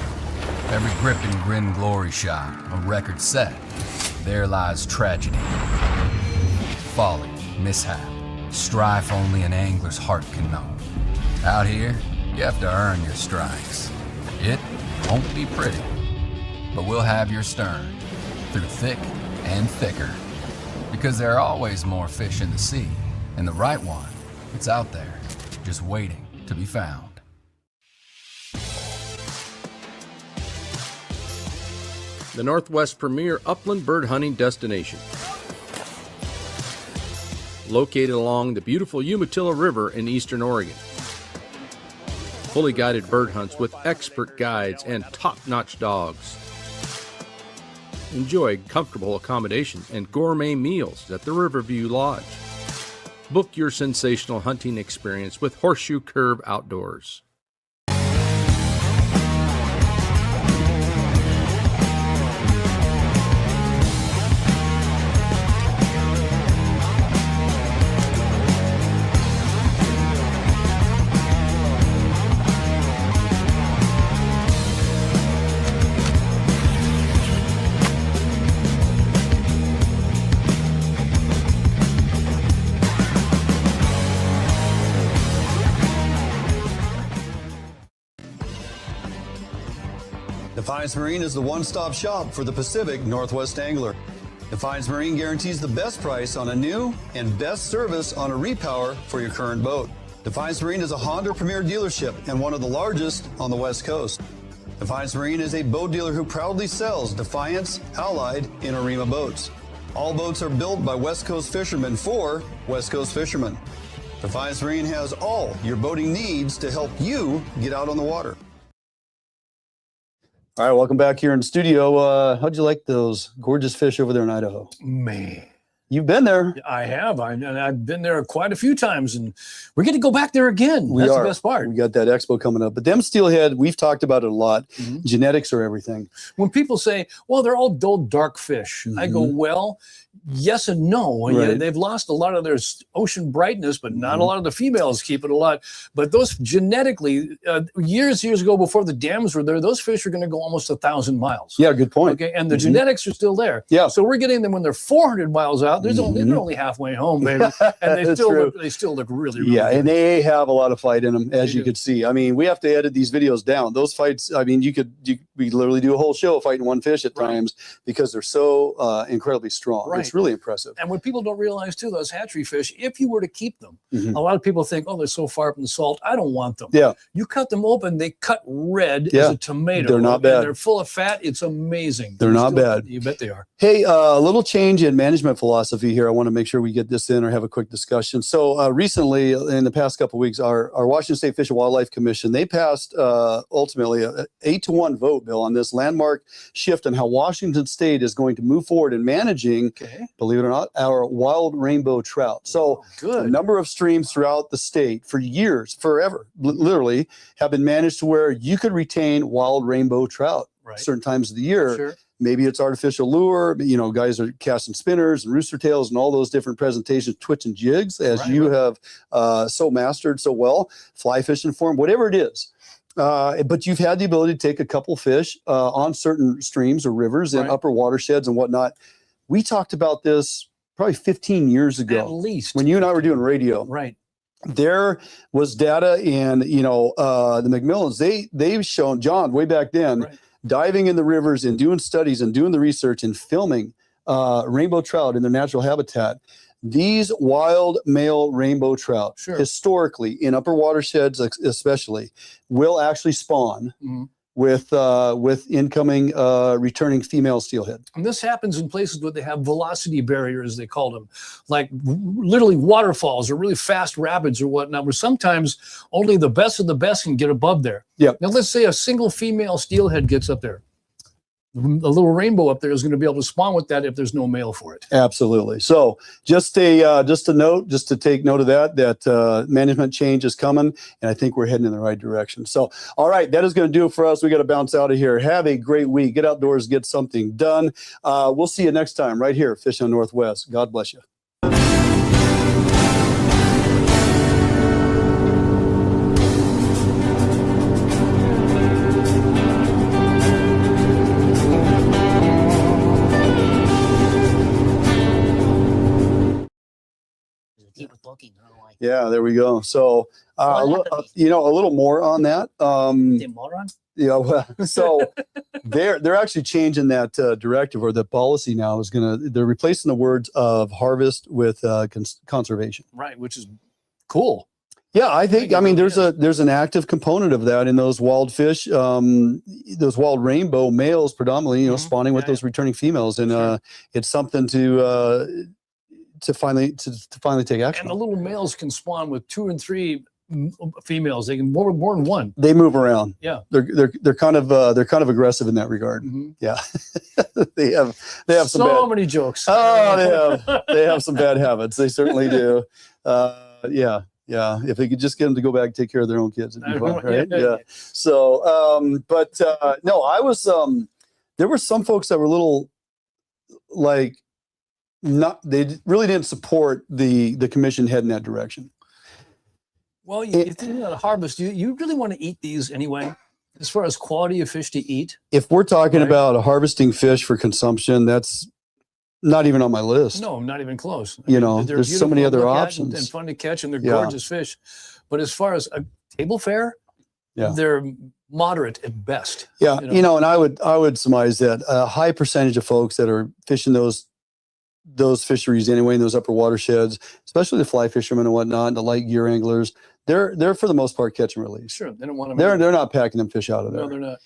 S13: every grip and grin glory shot, a record set, there lies tragedy, folly, mishap, strife only an angler's heart can know. Out here, you have to earn your strikes. It won't be pretty, but we'll have your stern through thick and thicker, because there are always more fish in the sea, and the right one, it's out there, just waiting to be found.
S10: The Northwest's premier upland bird hunting destination. Located along the beautiful Umatilla River in eastern Oregon. Fully guided bird hunts with expert guides and top-notch dogs. Enjoy comfortable accommodations and gourmet meals at the Riverview Lodge. Book your sensational hunting experience with Horseshoe Curve Outdoors.
S2: Defiance Marine is the one-stop shop for the Pacific Northwest angler. Defiance Marine guarantees the best price on a new and best service on a repower for your current boat. Defiance Marine is a Honda Premier dealership and one of the largest on the West Coast. Defiance Marine is a boat dealer who proudly sells Defiance, Allied, and Arima boats. All boats are built by West Coast fishermen for West Coast fishermen. Defiance Marine has all your boating needs to help you get out on the water. All right, welcome back here in the studio. How'd you like those gorgeous fish over there in Idaho?
S1: Man.
S2: You've been there.
S1: I have. I've been there quite a few times, and we're going to go back there again. That's the best part.
S2: We got that expo coming up. But them steelhead, we've talked about it a lot. Genetics are everything.
S1: When people say, well, they're all dull, dark fish, I go, well, yes and no.
S2: Right.
S1: They've lost a lot of their ocean brightness, but not a lot of the females keep it a lot. But those genetically, years ago before the dams were there, those fish are going to go almost 1,000 miles.
S2: Yeah, good point.
S1: Okay, and the genetics are still there.
S2: Yeah.
S1: So we're getting them when they're 400 miles out. They're only halfway home, baby. And they still look really, really good.
S2: And they have a lot of fight in them, as you could see. I mean, we have to edit these videos down. Those fights, I mean, we literally do a whole show fighting one fish at times because they're so incredibly strong. It's really impressive.
S1: And what people don't realize too, those hatchery fish, if you were to keep them, a lot of people think, oh, they're so far from the salt, I don't want them.
S2: Yeah.
S1: You cut them open, they cut red as a tomato.
S2: They're not bad.
S1: They're full of fat. It's amazing.
S2: They're not bad.
S1: You bet they are.
S2: Hey, a little change in management philosophy here. I want to make sure we get this in or have a quick discussion. So recently, in the past couple of weeks, our Washington State Fish and Wildlife Commission, they passed ultimately an 8-1 vote, Bill, on this landmark shift on how Washington State is going to move forward in managing, believe it or not, our wild rainbow trout. So a number of streams throughout the state for years, forever, literally, have been managed to where you could retain wild rainbow trout certain times of the year.
S1: Sure.
S2: Maybe it's artificial lure. You know, guys are casting spinners and rooster tails and all those different presentations, twitch and jigs, as you have so mastered so well, fly fishing form, whatever it is. But you've had the ability to take a couple fish on certain streams or rivers in upper watersheds and whatnot. We talked about this probably 15 years ago.
S1: At least.
S2: When you and I were doing radio.
S1: Right.
S2: There was data in, the McMillans. They've shown, John, way back then, diving in the rivers and doing studies and doing the research and filming rainbow trout in their natural habitat. These wild male rainbow trout, historically, in upper watersheds especially, will actually spawn with incoming returning female steelhead.
S1: And this happens in places where they have velocity barriers, they call them, like literally waterfalls or really fast rapids or whatnot, where sometimes only the best of the best can get above there.
S2: Yeah.
S1: Now let's say a single female steelhead gets up there. A little rainbow up there is going to be able to spawn with that if there's no male for it.
S2: Absolutely. So just to take note of that management change is coming, and I think we're heading in the right direction. So, all right, that is going to do it for us. We got to bounce out of here. Have a great week. Get outdoors, get something done. We'll see you next time right here, Fish on Northwest. God bless you. Yeah, there we go. So, a little more on that. Yeah, well, so they're actually changing that directive, or the policy now is they're replacing the words of harvest with conservation.
S1: Right, which is cool.
S2: Yeah, I mean, there's an active component of that in those wild fish, those wild rainbow males predominantly, spawning with those returning females, and it's something to finally take action.
S1: And the little males can spawn with 2 and 3 females. They can more than one.
S2: They move around.
S1: Yeah,
S2: they're kind of aggressive in that regard. Yeah, they have
S1: so many jokes.
S2: Oh, they have some bad habits. They certainly do. Yeah. If they could just get them to go back and take care of their own kids, it'd be fun, right? Yeah. So, no, I was. There were some folks that were a little like. They really didn't support the commission heading that direction.
S1: Well, you think about a harvest, you really want to eat these anyway, as far as quality of fish to eat.
S2: If we're talking about harvesting fish for consumption, that's not even on my list.
S1: No, not even close.
S2: There's so many other options.
S1: And fun to catch, and they're gorgeous fish. But as far as a table fare, they're moderate at best.
S2: Yeah, and I would surmise that a high percentage of folks that are fishing those fisheries anyway, in those upper watersheds, especially the fly fishermen and whatnot, the light gear anglers, they're for the most part catch and release.
S1: Sure, they don't want to.
S2: They're not packing them fish out of there.
S1: No, they're not.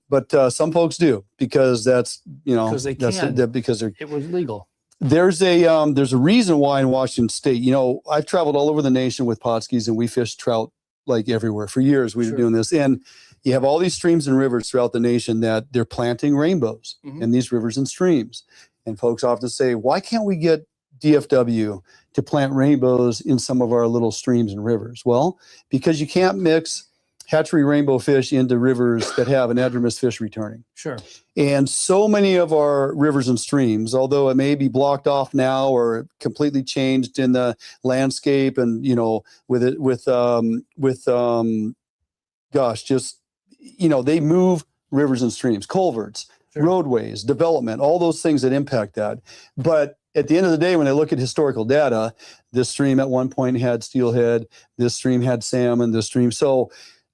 S2: But some folks do, because that's
S1: because they can.
S2: Because
S1: it was legal.
S2: There's a reason why in Washington State, I've traveled all over the nation with potskis, and we fish trout like everywhere for years. We've been doing this, and you have all these streams and rivers throughout the nation that they're planting rainbows in these rivers and streams. And folks often say, why can't we get DFW to plant rainbows in some of our little streams and rivers? Well, because you can't mix hatchery rainbow fish into rivers that have anadromous fish returning.
S1: Sure.
S2: And so many of our rivers and streams, although it may be blocked off now or completely changed in the landscape, and they move rivers and streams, culverts, roadways, development, all those things that impact that. But at the end of the day, when they look at historical data, this stream at one point had steelhead, this stream had salmon, this stream. So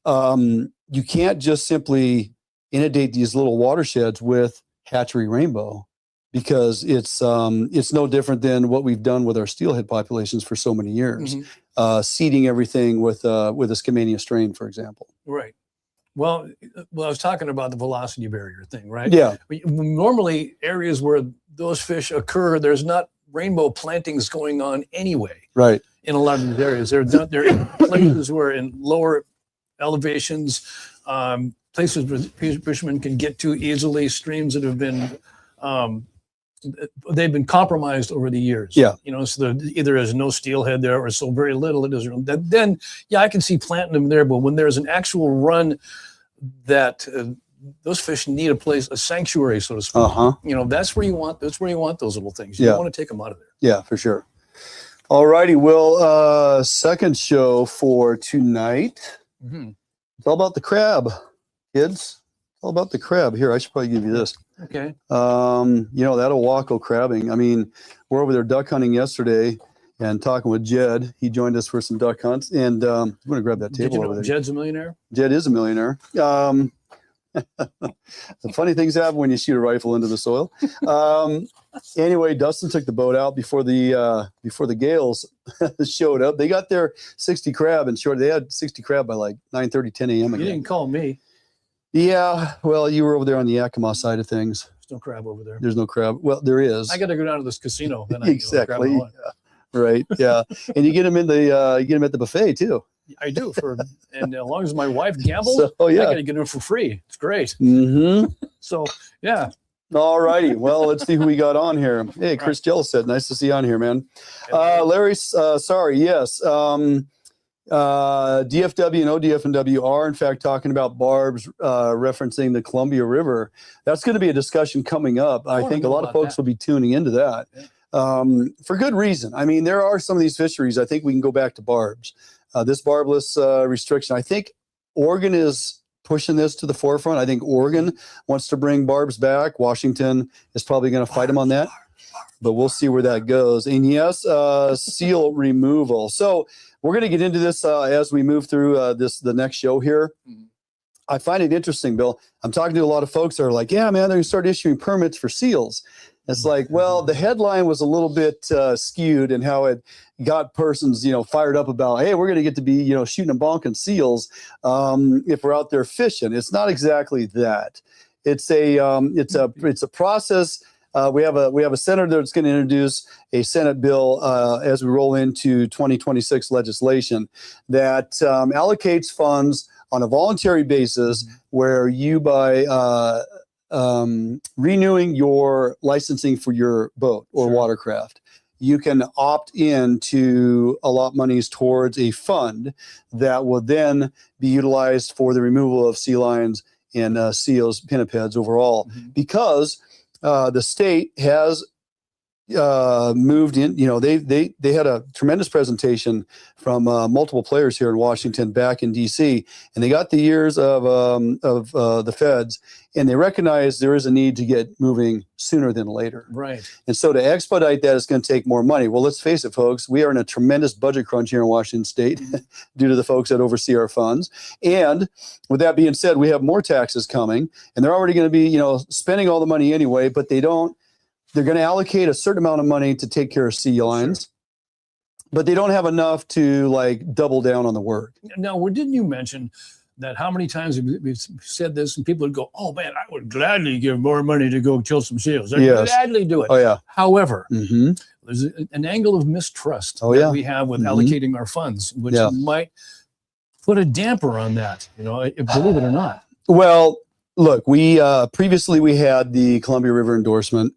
S2: you can't just simply inundate these little watersheds with hatchery rainbow, because it's no different than what we've done with our steelhead populations for so many years, seeding everything with a Skamania strain, for example.
S1: Right. Well, I was talking about the velocity barrier thing, right?
S2: Yeah.
S1: Normally, areas where those fish occur, there's not rainbow plantings going on anyway.
S2: Right.
S1: In a lot of these areas, they're in places where in lower elevations, places where fishermen can get to easily, streams that have been they've been compromised over the years.
S2: Yeah.
S1: So either there's no steelhead there or so very little. Then I can see planting them there. But when there's an actual run that those fish need a sanctuary, so to speak. That's where you want those little things. You don't want to take them out of there.
S2: Yeah, for sure. All righty. Well, second show for tonight. It's all about the crab, kids. All about the crab. Here, I should probably give you this.
S1: Okay.
S2: That Ilwaco crabbing. I mean, we're over there duck hunting yesterday and talking with Jed. He joined us for some duck hunts, and I'm going to grab that table over there.
S1: Jed's a millionaire?
S2: Jed is a millionaire. Some funny things happen when you shoot a rifle into the soil. Anyway, Dustin took the boat out before the gales showed up. They got their 60 crab, and they had 60 crab by like 9:30, 10 a.m.
S1: You didn't call me.
S2: Yeah, well, you were over there on the Yakima side of things.
S1: There's no crab over there.
S2: There's no crab. Well, there is.
S1: I got to go down to this casino. Then
S2: exactly. Right. Yeah, and you get them at the buffet too.
S1: I do, and as long as my wife gambles,
S2: I
S1: got to get them for free. It's great. So yeah.
S2: All righty. Well, let's see who we got on here. Hey, Chris Jellis said, nice to see you on here, man. Larry, sorry, yes. DFW and ODF&W are in fact talking about barbs, referencing the Columbia River. That's going to be a discussion coming up. I think a lot of folks will be tuning into that for good reason. I mean, there are some of these fisheries. I think we can go back to barbs. This barbless restriction. I think Oregon is pushing this to the forefront. I think Oregon wants to bring barbs back. Washington is probably going to fight them on that. But we'll see where that goes. And yes, seal removal. So we're going to get into this as we move through the next show here. I find it interesting, Bill. I'm talking to a lot of folks that are like, yeah, man, they're going to start issuing permits for seals. It's like, well, the headline was a little bit skewed in how it got persons, fired up about, hey, we're going to get to be, shooting and bonking seals if we're out there fishing. It's not exactly that. It's a process. We have a senator that's going to introduce a Senate bill as we roll into 2026 legislation that allocates funds on a voluntary basis, where you, by renewing your licensing for your boat or watercraft, you can opt in to allot monies towards a fund that will then be utilized for the removal of sea lions and seals, pinnipeds overall, because the state has moved in, they had a tremendous presentation from multiple players here in Washington, back in DC, and they got the ears of the feds, and they recognized there is a need to get moving sooner than later.
S1: Right.
S2: And so to expedite that is going to take more money. Well, let's face it, folks, we are in a tremendous budget crunch here in Washington State due to the folks that oversee our funds. And with that being said, we have more taxes coming, and they're already going to be, spending all the money anyway, but they're going to allocate a certain amount of money to take care of sea lions, but they don't have enough to double down on the work.
S1: Now, didn't you mention that how many times we've said this and people would go, oh man, I would gladly give more money to go kill some seals. I'd gladly do it.
S2: Oh, yeah.
S1: However, there's an angle of mistrust that we have with allocating our funds, which might put a damper on that, believe it or not.
S2: Well, look, we previously we had the Columbia River endorsement.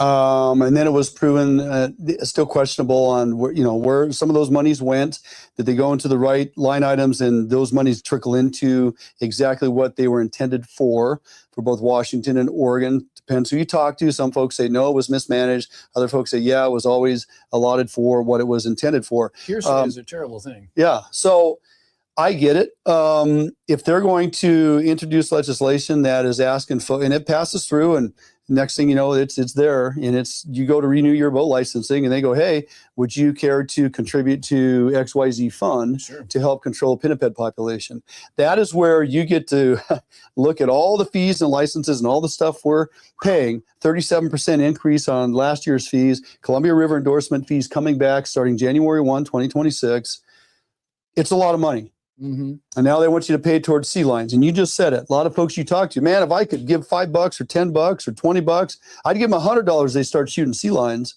S2: And then it was proven still questionable on where some of those monies went. Did they go into the right line items, and those monies trickle into exactly what they were intended for both Washington and Oregon? Depends who you talk to. Some folks say no, it was mismanaged. Other folks say yeah, it was always allotted for what it was intended for.
S1: Hearsay is a terrible thing.
S2: Yeah, so I get it. If they're going to introduce legislation that is asking for, and it passes through, and next thing you know, it's there, and you go to renew your boat licensing, and they go, hey, would you care to contribute to XYZ fund to help control pinniped population? That is where you get to look at all the fees and licenses and all the stuff we're paying. 37% increase on last year's fees. Columbia River endorsement fees coming back starting January 1, 2026. It's a lot of money. And now they want you to pay towards sea lions. And you just said it. A lot of folks you talk to, man, if I could give $5 or $10 or $20, I'd give them $100. They start shooting sea lions.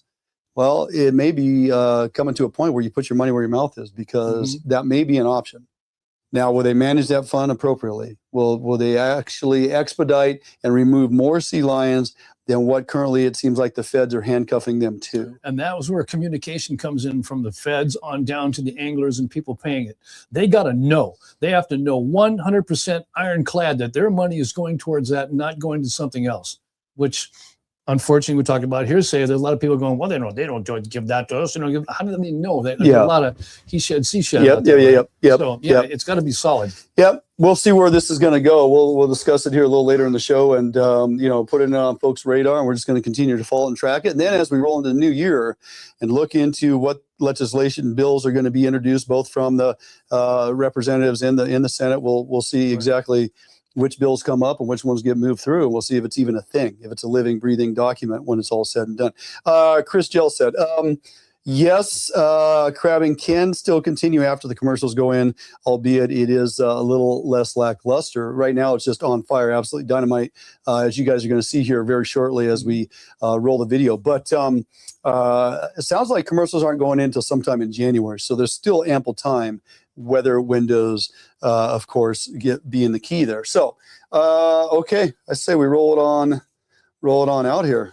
S2: Well, it may be coming to a point where you put your money where your mouth is, because that may be an option. Now, will they manage that fund appropriately? Will they actually expedite and remove more sea lions than what currently it seems like the feds are handcuffing them to?
S1: And that was where communication comes in from the feds on down to the anglers and people paying it. They got to know. They have to know 100% ironclad that their money is going towards that and not going to something else, which unfortunately we talked about hearsay. There's a lot of people going, well, they don't give that to us. How do they know that? There's a lot of he shed, she shed.
S2: Yep.
S1: So it's got to be solid.
S2: Yep. We'll see where this is going to go. We'll discuss it here a little later in the show, and put it on folks' radar, and we're just going to continue to follow and track it. And then as we roll into the new year and look into what legislation bills are going to be introduced, both from the representatives in the Senate, we'll see exactly which bills come up and which ones get moved through, and we'll see if it's even a thing, if it's a living, breathing document when it's all said and done. Chris Gell said, yes, crabbing can still continue after the commercials go in, albeit it is a little less lackluster. Right now, it's just on fire, absolutely dynamite, as you guys are going to see here very shortly as we roll the video. But it sounds like commercials aren't going in until sometime in January, so there's still ample time. Weather windows, of course, being the key there. So, okay, I say we roll it on out here.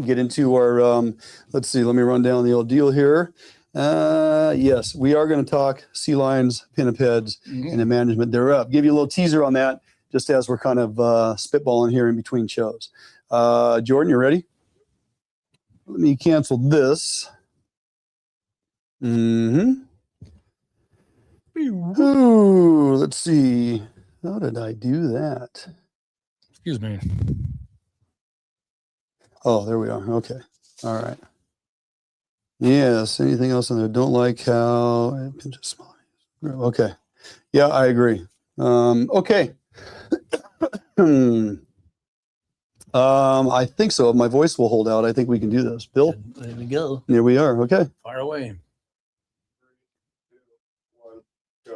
S2: Get into our, let's see, let me run down the old deal here. Yes, we are going to talk sea lions, pinnipeds, and the management thereof. Give you a little teaser on that, just as we're kind of spitballing here in between shows. Jordan, you ready? Let me cancel this. Ooh, let's see. How did I do that?
S1: Excuse me.
S2: Oh, there we are. Okay. All right. Yes. Anything else in there? Don't like how. Okay. Yeah, I agree. Okay. I think so. If my voice will hold out, I think we can do this. Bill?
S1: There we go.
S2: Here we are. Okay.
S1: Fire away.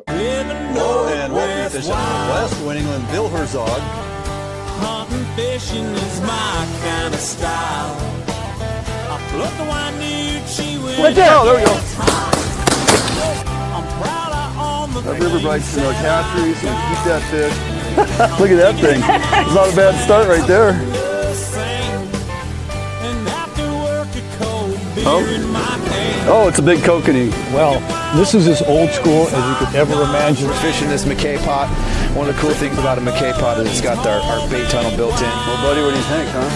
S2: Hello and welcome to Fishing Northwest. Duane Inglin Bill Herzog.
S3: Hunting, fishing is my kind of style. I plucked the one new chew.
S2: Right there. Oh, there we go.
S3: I'm proud I own the
S2: River Brights in our hatchery, so keep that fish. Look at that thing. It's not a bad start right there.
S3: And after work a cold
S2: Oh, it's a big kokanee.
S1: Well, this is as old school as you could ever imagine.
S4: We're fishing this McKay pot. One of the cool things about a McKay pot is it's got our bait tunnel built in.
S2: Well, buddy, what do you think, huh?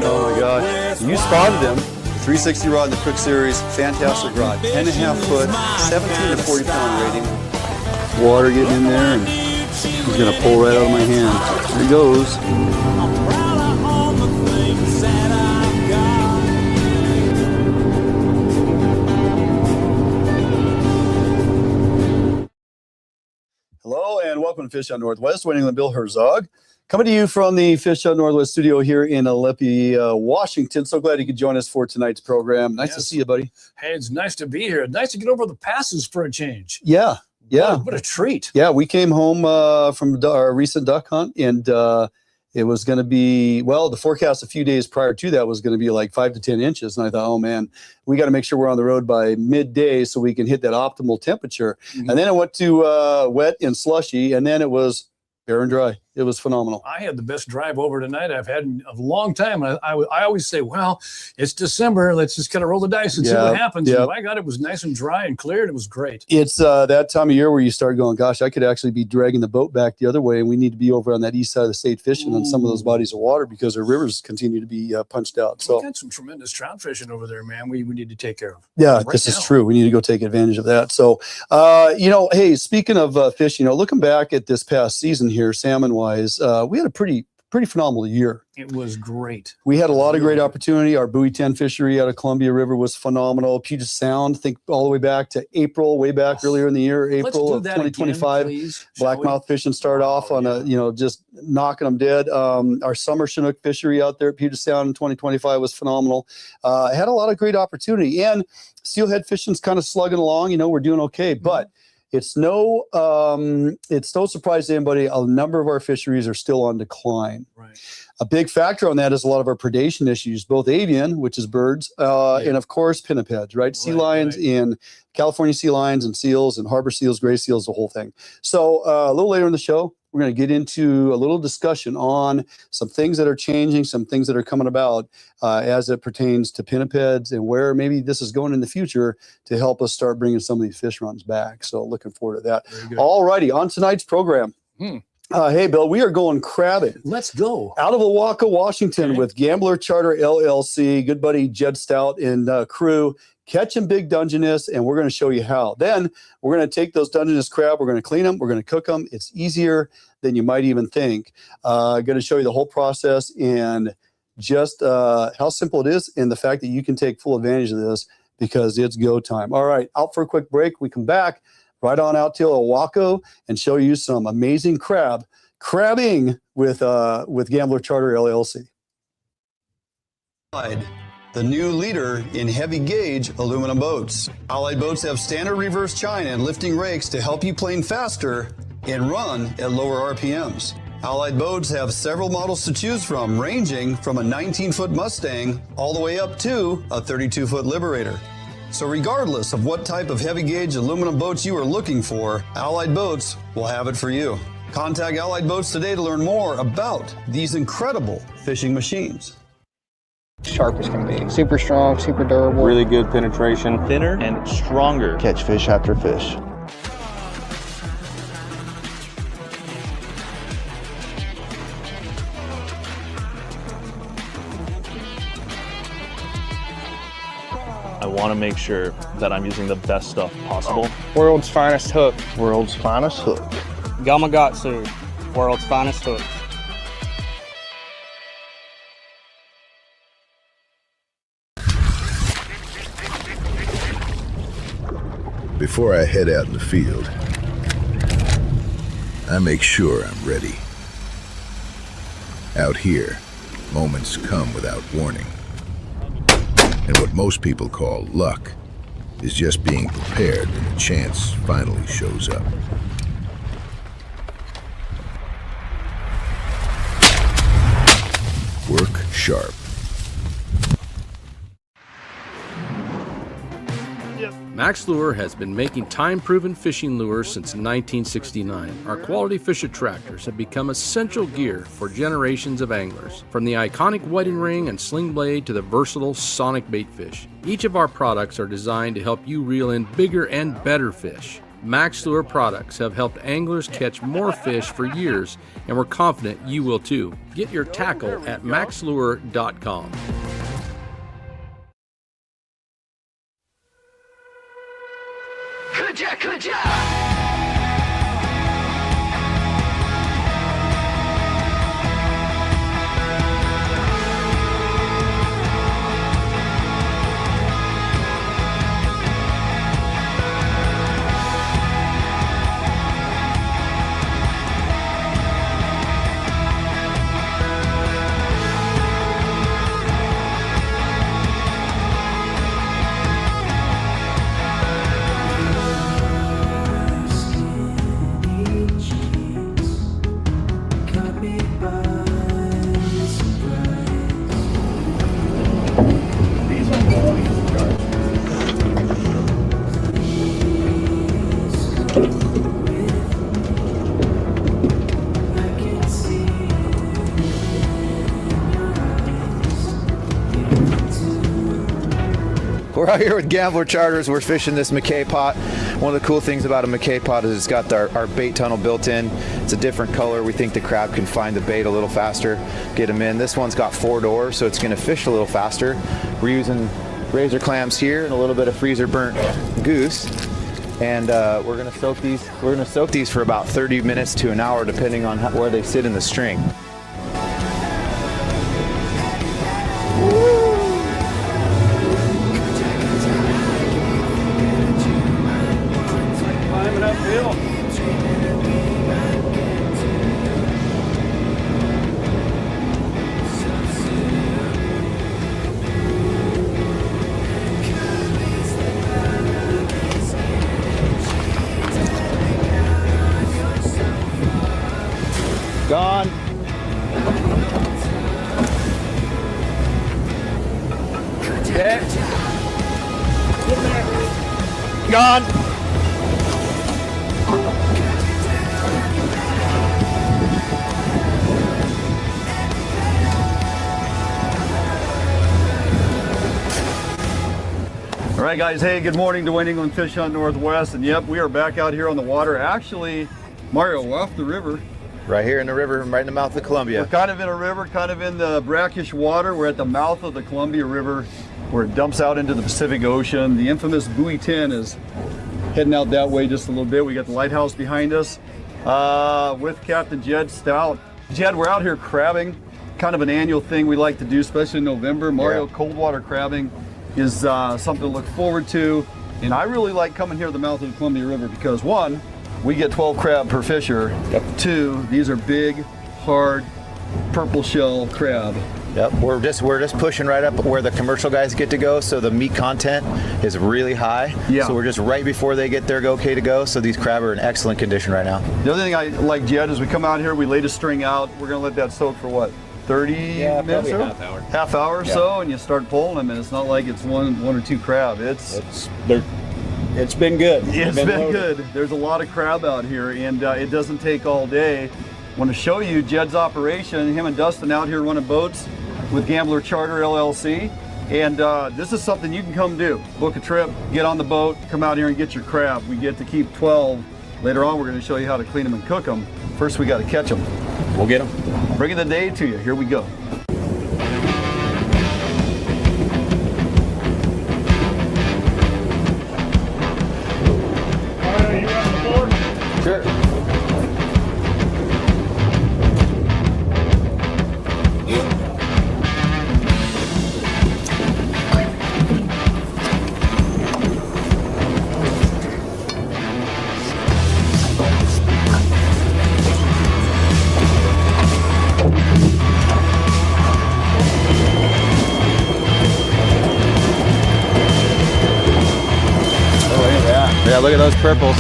S2: Oh my gosh. You spotted him. 360 rod in the Quick Series. Fantastic rod. 10.5 foot, 17 to 40 pound rating. Water getting in there, and he's going to pull right out of my hand. There he goes. Hello and welcome to Fish Out Northwest. Duane Inglin Bill Herzog, coming to you from the Fish Out Northwest studio here in Alepi, Washington. So glad you could join us for tonight's program. Nice to see you, buddy.
S1: Hey, it's nice to be here. Nice to get over the passes for a change.
S2: Yeah.
S1: What a treat.
S2: Yeah, we came home from our recent duck hunt, and it was going to be, well, the forecast a few days prior to that was going to be like 5 to 10 inches. And I thought, oh man, we got to make sure we're on the road by midday so we can hit that optimal temperature. Mm-hmm. And then it went to wet and slushy, and then it was bare and dry. It was phenomenal.
S1: I had the best drive over tonight I've had in a long time. I always say, well, it's December. Let's just kind of roll the dice and see what happens.
S2: Yeah.
S1: And by God, it was nice and dry and clear. And it was great.
S2: It's that time of year where you start going, gosh, I could actually be dragging the boat back the other way. And we need to be over on that east side of the state fishing on some of those bodies of water because our rivers continue to be punched out. So
S1: we got some tremendous trout fishing over there, man. We need to take care of.
S2: Yeah, this is true. We need to go take advantage of that. So, hey, speaking of fish, looking back at this past season here, salmon-wise, we had a pretty phenomenal year.
S1: It was great.
S2: We had a lot of great opportunity. Our Buoy 10 fishery out of Columbia River was phenomenal. Puget Sound, think all the way back to April, way back earlier in the year, April of 2025. Again, Blackmouth fishing started off on just knocking them dead. Our summer Chinook fishery out there at Puget Sound in 2025 was phenomenal. Had a lot of great opportunity, and steelhead fishing's kind of slugging along. We're doing okay, but it's no surprise to anybody. A number of our fisheries are still on decline.
S1: Right.
S2: A big factor on that is a lot of our predation issues, both avian, which is birds, and of course pinnipeds, right? Sea lions in California, sea lions and seals and harbor seals, gray seals, the whole thing. So a little later in the show, we're going to get into a little discussion on some things that are changing, some things that are coming about as it pertains to pinnipeds and where maybe this is going in the future to help us start bringing some of these fish runs back. So looking forward to that. All righty, on tonight's program. Hey, Bill, we are going crabbing.
S1: Let's go.
S2: Out of Ilwaco, Washington with Gambler Charter LLC, good buddy Jed Stout and crew. Catching big Dungeness, and we're going to show you how. Then we're going to take those Dungeness crab, we're going to clean them, we're going to cook them. It's easier than you might even think. Going to show you the whole process and just how simple it is and the fact that you can take full advantage of this because it's go time. All right, out for a quick break. We come back right on out to Ilwaco and show you some amazing crabbing with Gambler Charter LLC. The new leader in heavy gauge aluminum boats. Allied boats have standard reverse chine and lifting rakes to help you plane faster and run at lower RPMs. Allied boats have several models to choose from, ranging from a 19-foot Mustang all the way up to a 32-foot Liberator. So regardless of what type of heavy gauge aluminum boats you are looking for, Allied Boats will have it for you. Contact Allied Boats today to learn more about these incredible fishing machines.
S5: Sharp as can be. Super strong, super durable.
S8: Really good penetration. Thinner and stronger.
S7: Catch fish after fish.
S6: I want to make sure that I'm using the best stuff possible.
S5: World's finest hook.
S7: World's finest hook.
S8: Gamakatsu, world's finest hook.
S9: Before I head out in the field, I make sure I'm ready. Out here, moments come without warning. And what most people call luck is just being prepared when the chance finally shows up. Work sharp.
S10: Max Lure has been making time-proven fishing lures since 1969. Our quality fish attractors have become essential gear for generations of anglers. From the iconic whiting ring and sling blade to the versatile sonic bait fish, each of our products are designed to help you reel in bigger and better fish. Max Lure products have helped anglers catch more fish for years, and we're confident you will too. Get your tackle at maxlure.com.
S4: We're out here with Gambler Charters. We're fishing this McKay pot. One of the cool things about a McKay pot is it's got our bait tunnel built in. It's a different color. We think the crab can find the bait a little faster, get them in. This one's got 4 doors, so it's going to fish a little faster. We're using razor clams here and a little bit of freezer burnt goose. And we're going to soak these. We're going to soak these for about 30 minutes to an hour, depending on where they sit in the string. Gone. Okay. Gone.
S2: All right, guys. Hey, good morning. Duane Inglin Fish Hunt Northwest. And yep, we are back out here on the water. Actually, Mario, off the river.
S4: Right here in the river, right in the mouth of Columbia.
S2: We're kind of in a river, kind of in the brackish water. We're at the mouth of the Columbia River where it dumps out into the Pacific Ocean. The infamous Buoy 10 is heading out that way just a little bit. We got the lighthouse behind us with Captain Jed Stout. Jed, we're out here crabbing, kind of an annual thing we like to do, especially in November. Mario, cold water crabbing is something to look forward to. And I really like coming here to the mouth of the Columbia River because, one, we get 12 crab per fisher. Yep. 2, these are big, hard, purple shell crab.
S4: Yep, we're just pushing right up where the commercial guys get to go, so the meat content is really high. Yeah. So we're just right before they get their okay to go, so these crab are in excellent condition right now.
S2: The other thing I like, Jed, is we come out here, we lay the string out, we're gonna let that soak for what, 30 minutes or
S4: half hour.
S2: Half hour or so, and you start pulling them, and it's not like it's one or two crab. It's
S8: been good.
S2: It's been good. There's a lot of crab out here, and it doesn't take all day. I want to show you Jed's operation. Him and Dustin out here running boats with Gambler Charter LLC, and this is something you can come do. Book a trip, get on the boat, come out here and get your crab. We get to keep 12. Later on, we're going to show you how to clean them and cook them. First, we got to catch them.
S8: We'll get them.
S2: Bringing the day to you. Here we go. Sure.
S4: Yeah, look at those purples.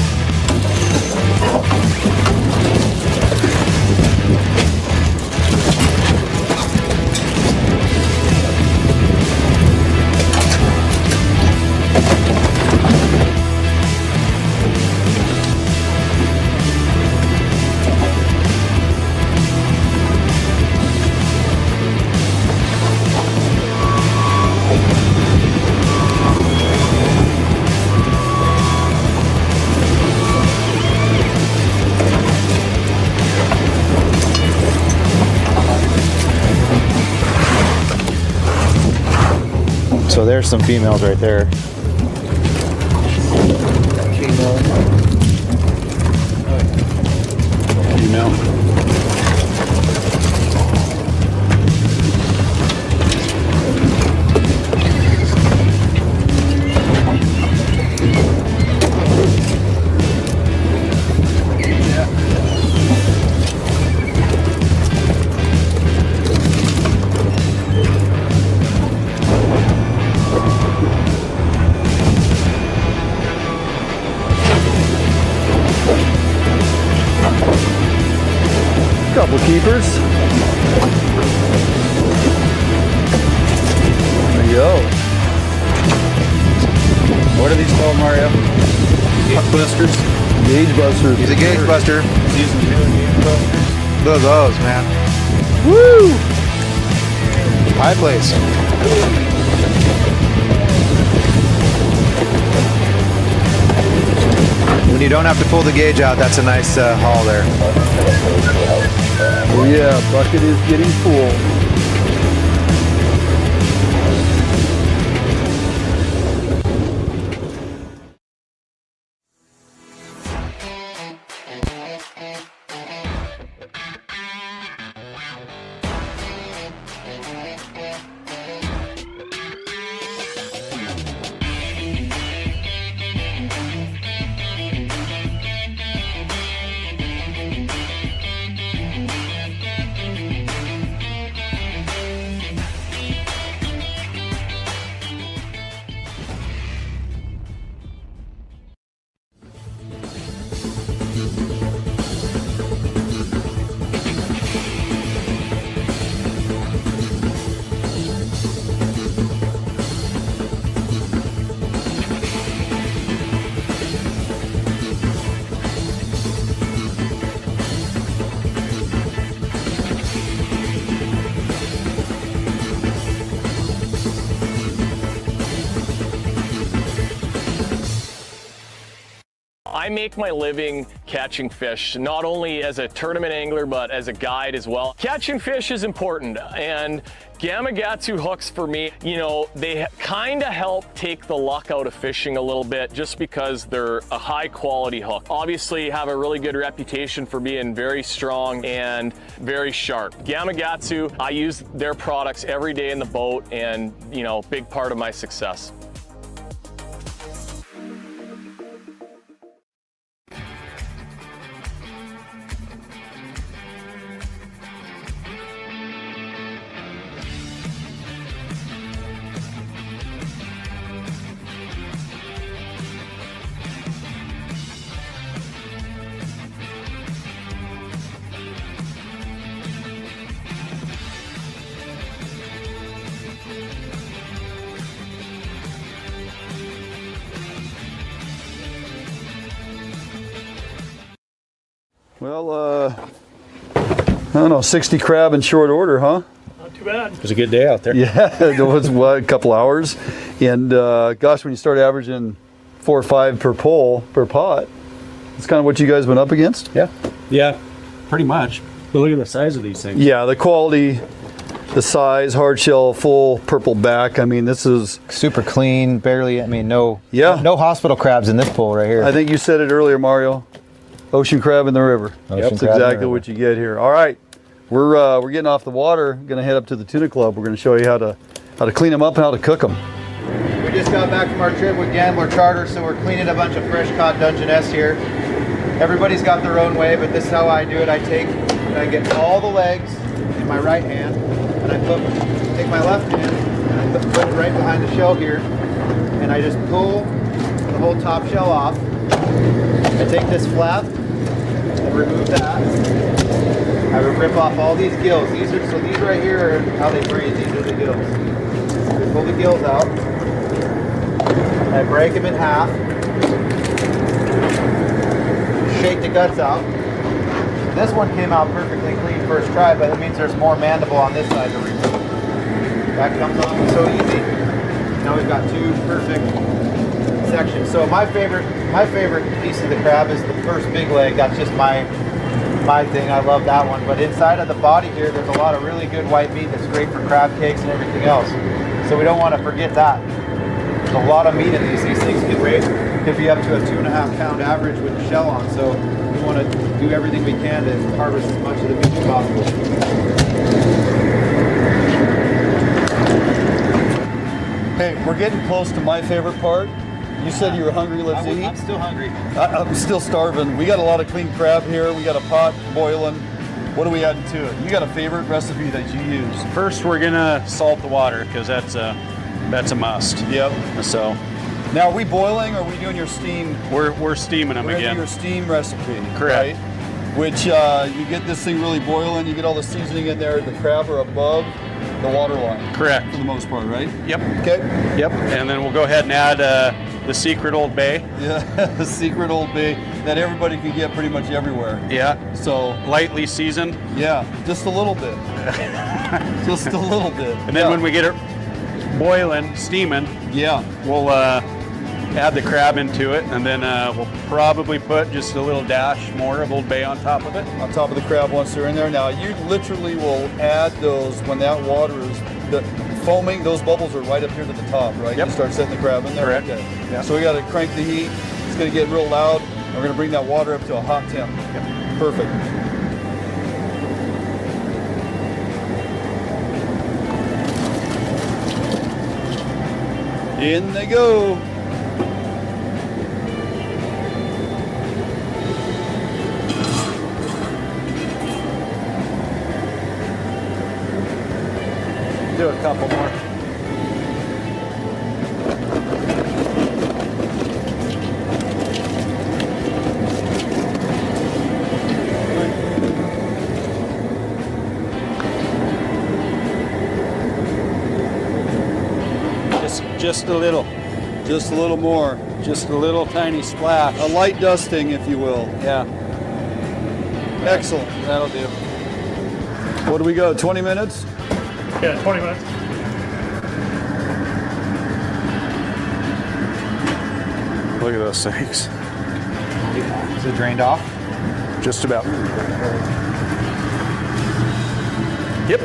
S4: So there's some females right there.
S2: Female. Couple keepers. There you go.
S4: What are these called, Mario?
S2: Gauge busters. Gauge busters.
S4: He's a gauge buster.
S8: He's using gauge busters.
S4: Look at those, man.
S2: Woo!
S4: High place. When you don't have to pull the gauge out, that's a nice haul there.
S2: Oh yeah, bucket is getting full.
S12: I make my living catching fish, not only as a tournament angler, but as a guide as well. Catching fish is important, and Gamakatsu hooks for me, you know, they kind of help take the luck out of fishing a little bit just because they're a high quality hook. Obviously have a really good reputation for being very strong and very sharp. Gamakatsu, I use their products every day in the boat, and you know, big part of my success.
S2: Well, I don't know, 60 crab in short order, huh?
S11: Not too bad.
S8: It was a good day out there.
S2: Yeah, it was what, a couple hours. And gosh, when you start averaging 4 or 5 per pole, per pot, it's kind of what you guys been up against?
S8: Yeah. Yeah, pretty much. But look at the size of these things.
S2: Yeah, the quality, the size, hard shell, full purple back. I mean, this is
S4: super clean, barely, I mean, no hospital crabs in this pool right here.
S2: I think you said it earlier, Mario. Ocean crab in the river. That's exactly what you get here. All right, we're getting off the water. Going to head up to the tuna club. We're going to show you how to clean them up and how to cook them.
S4: We just got back from our trip with Gambler Charter, so we're cleaning a bunch of fresh caught Dungeness here. Everybody's got their own way, but this is how I do it. I get all the legs in my right hand, and I take my left hand and I put it right behind the shell here, and I just pull the whole top shell off. I take this flap and remove that. I would rip off all these gills. These right here are how they breathe. These are the gills. I pull the gills out. I break them in half. Shake the guts out. This one came out perfectly clean first try, but it means there's more mandible on this side to remove. That comes off so easy. Now we've got 2 perfect sections. So my favorite piece of the crab is the first big leg. That's just my my thing. I love that one. But inside of the body here, there's a lot of really good white meat that's great for crab cakes and everything else. So we don't want to forget that. There's a lot of meat in these. These things can weigh, could be up to a 2.5 pound average with the shell on. So we want to do everything we can to harvest as much of the meat as possible.
S2: Hey, we're getting close to my favorite part. You said you were hungry, let's eat.
S4: I'm still hungry.
S2: I'm still starving. We got a lot of clean crab here. We got a pot boiling. What are we adding to it? You got a favorite recipe that you use?
S8: First, we're gonna salt the water because that's a must.
S2: Yep.
S8: So
S2: now, are we boiling or are we doing your steam?
S8: we're steaming them
S2: We're
S8: again.
S2: doing your steam recipe.
S8: Correct.
S2: Right? Which you get this thing really boiling. You get all the seasoning in there. The crab are above the water line.
S8: Correct.
S2: For the most part, right?
S8: Yep.
S2: Okay.
S8: Yep. And then we'll go ahead and add the secret Old Bay.
S2: Yeah, the secret Old Bay that everybody can get pretty much everywhere.
S8: Yeah.
S2: So
S8: Lightly seasoned.
S2: yeah, just a little bit. Just a little bit.
S8: And then when we get it boiling, steaming,
S2: yeah,
S8: we'll add the crab into it, and then we'll probably put just a little dash more of Old Bay on top of it.
S2: On top of the crab once they're in there. Now you literally will add those when that water is foaming. Those bubbles are right up here to the top, right?
S8: Yep.
S2: You start setting the crab in there.
S8: Correct.
S2: Okay.
S8: Yeah.
S2: So we got to crank the heat. It's going to get real loud. And we're going to bring that water up to a hot temp.
S8: Yep.
S2: Perfect. In they go.
S8: Do a couple more. Just a little.
S2: Just a little more.
S8: Just a little tiny splash.
S2: A light dusting, if you will.
S8: Yeah.
S2: Excellent.
S8: That'll do.
S2: What do we go? 20 minutes?
S11: Yeah, 20 minutes.
S8: Look at those things.
S4: Is it drained off?
S8: Just about. Yep.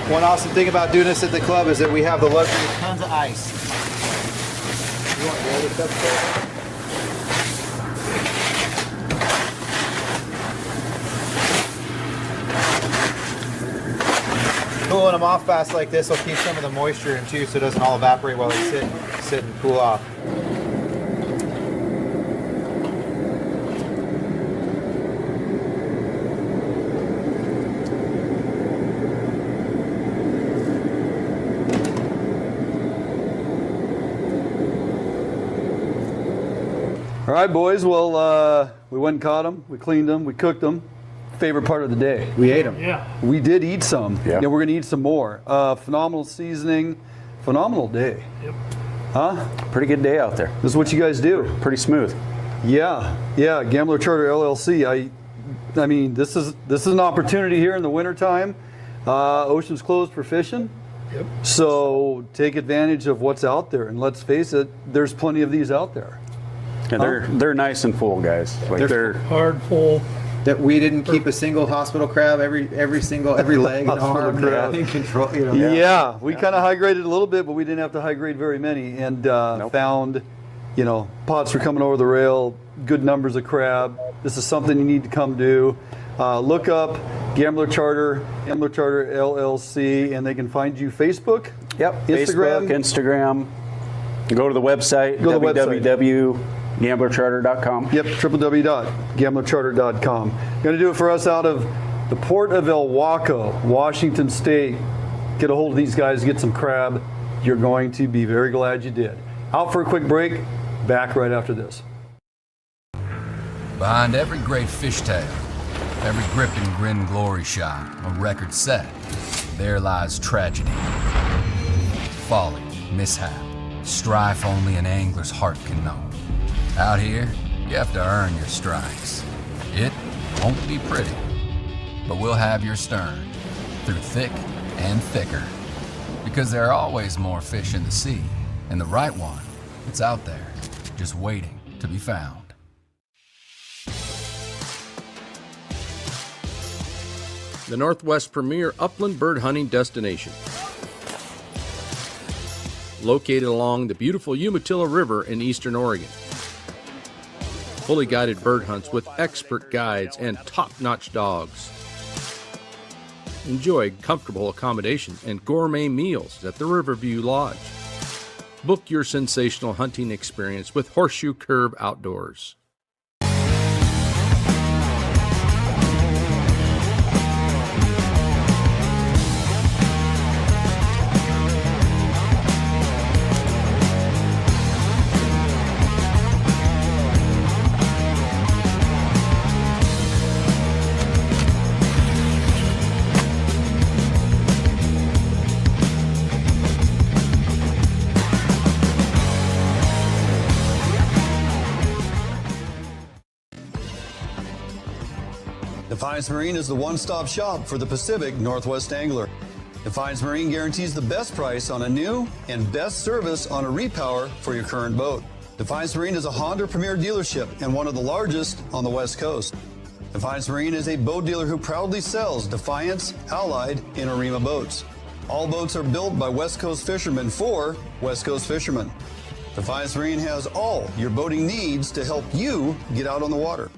S4: One awesome thing about doing this at the club is that we have the luxury of tons of ice. You want the other stuff? Cooling them off fast like this will keep some of the moisture in too, so it doesn't all evaporate while they sit and cool off.
S2: All right, boys. Well, we went and caught them. We cleaned them. We cooked them. Favorite part of the day.
S4: We ate them.
S11: Yeah.
S2: We did eat some.
S8: Yeah.
S2: We're going to eat some more. Phenomenal seasoning. Phenomenal day.
S11: Yep.
S2: Huh?
S8: Pretty good day out there.
S2: This is what you guys do.
S8: Pretty smooth.
S2: Yeah. Yeah. Gambler Charter LLC. I mean, this is an opportunity here in the wintertime. Ocean's closed for fishing.
S11: Yep.
S2: So take advantage of what's out there. And let's face it, there's plenty of these out there.
S8: Yeah, they're nice and full, guys. Like they're
S11: Hard, full.
S4: That we didn't keep a single hospital crab every leg and arm
S2: crab.
S4: in control. You know.
S2: Yeah, we kind of high graded a little bit, but we didn't have to high grade very many, and found, pots were coming over the rail, good numbers of crab. This is something you need to come do. Look up Gambler Charter LLC, and they can find you Facebook.
S8: Yep.
S2: Instagram.
S8: Facebook, Instagram. Go to the website.
S2: Go to the website.
S8: www.gamblercharter.com.
S2: Yep, www.gamblercharter.com. Going to do it for us out of the port of Ilwaco, Washington State. Get a hold of these guys, get some crab. You're going to be very glad you did. Out for a quick break. Back right after this.
S13: Behind every great fishtail, every grip and grin glory shot, a record set, there lies tragedy, folly, mishap, strife only an angler's heart can know. Out here, you have to earn your strikes. It won't be pretty. but we'll have your stern through thick and thicker. Because there are always more fish in the sea, and the right one, it's out there, just waiting to be found.
S10: The Northwest premier upland bird hunting destination. Located along the beautiful Umatilla River in eastern Oregon. Fully guided bird hunts with expert guides and top-notch dogs. Enjoy comfortable accommodation and gourmet meals at the Riverview Lodge. Book your sensational hunting experience with Horseshoe Curve Outdoors.
S2: Defiance Marine is the one-stop shop for the Pacific Northwest angler. Defiance Marine guarantees the best price on a new and best service on a repower for your current boat. Defiance Marine is a Honda Premier dealership and one of the largest on the West Coast. Defiance Marine is a boat dealer who proudly sells Defiance, Allied, and Arima boats. All boats are built by West Coast fishermen for West Coast fishermen. Defiance Marine has all your boating needs to help you get out on the water.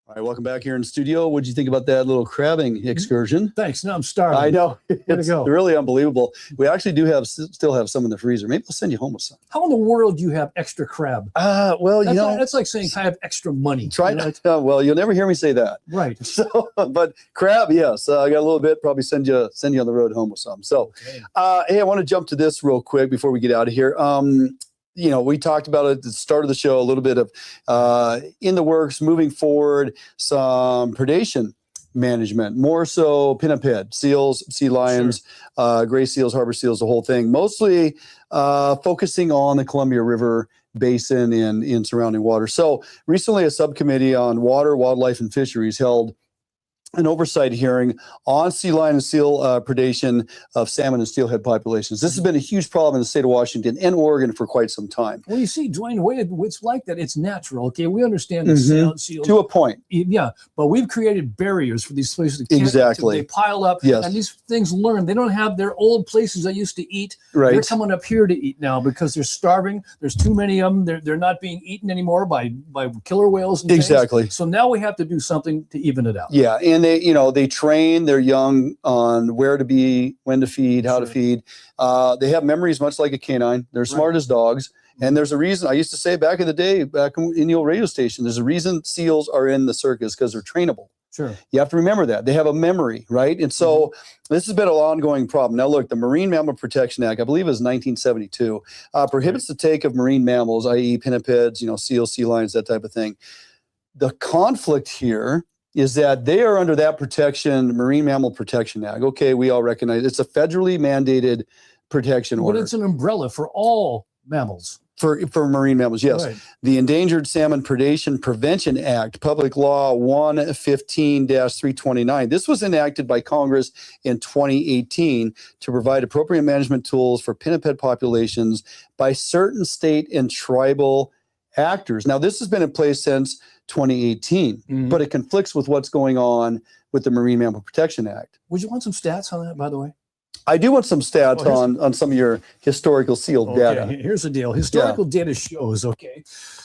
S2: All right, welcome back here in the studio. What did you think about that little crabbing excursion?
S1: Thanks. Now I'm starving.
S2: I know. It's really unbelievable. We actually do still have some in the freezer. Maybe we'll send you home with some.
S1: How in the world do you have extra crab?
S2: Well,
S1: that's like saying I have extra money.
S2: Try not. Well, you'll never hear me say that.
S1: Right.
S2: So, but crab, yes. I got a little bit. Probably send you on the road home with some. So, hey, I want to jump to this real quick before we get out of here. We talked about it at the start of the show, a little bit of in the works, moving forward, some predation management, more so pinniped, seals, sea lions, gray seals, harbor seals, the whole thing, mostly focusing on the Columbia River Basin and in surrounding water. So recently a subcommittee on water, wildlife, and fisheries held an oversight hearing on sea lion and seal predation of salmon and steelhead populations. This has been a huge problem in the state of Washington and Oregon for quite some time.
S1: Well, you see, Duane, the way it's like that, it's natural. Okay, we understand the seals
S2: to a point.
S1: Yeah, but we've created barriers for these places.
S2: Exactly.
S1: They pile up, and these things learn. They don't have their old places they used to eat.
S2: Right.
S1: They're coming up here to eat now because they're starving. There's too many of them. They're not being eaten anymore by killer whales. And
S2: exactly.
S1: Things. So now we have to do something to even it out.
S2: Yeah, and they train their young on where to be, when to feed, how to feed. They have memories much like a canine. They're smart as dogs. And there's a reason, I used to say back in the day, back in the old radio station, there's a reason seals are in the circus because they're trainable.
S1: Sure.
S2: You have to remember that. They have a memory, right? And so this has been an ongoing problem. Now, look, the Marine Mammal Protection Act, I believe it was 1972, prohibits the take of marine mammals, i.e. pinnipeds, seals, sea lions, that type of thing. The conflict here is that they are under that protection, Marine Mammal Protection Act. Okay, we all recognize it's a federally mandated protection order.
S1: But it's an umbrella for all mammals.
S2: For marine mammals, yes.
S1: Right.
S2: The Endangered Salmon Predation Prevention Act, Public Law 115-329. This was enacted by Congress in 2018 to provide appropriate management tools for pinniped populations by certain state and tribal actors. Now, this has been in place since 2018, but it conflicts with what's going on with the Marine Mammal Protection Act.
S1: Would you want some stats on that, by the way?
S2: I do want some stats on some of your historical seal data.
S1: Here's the deal. Historical data shows,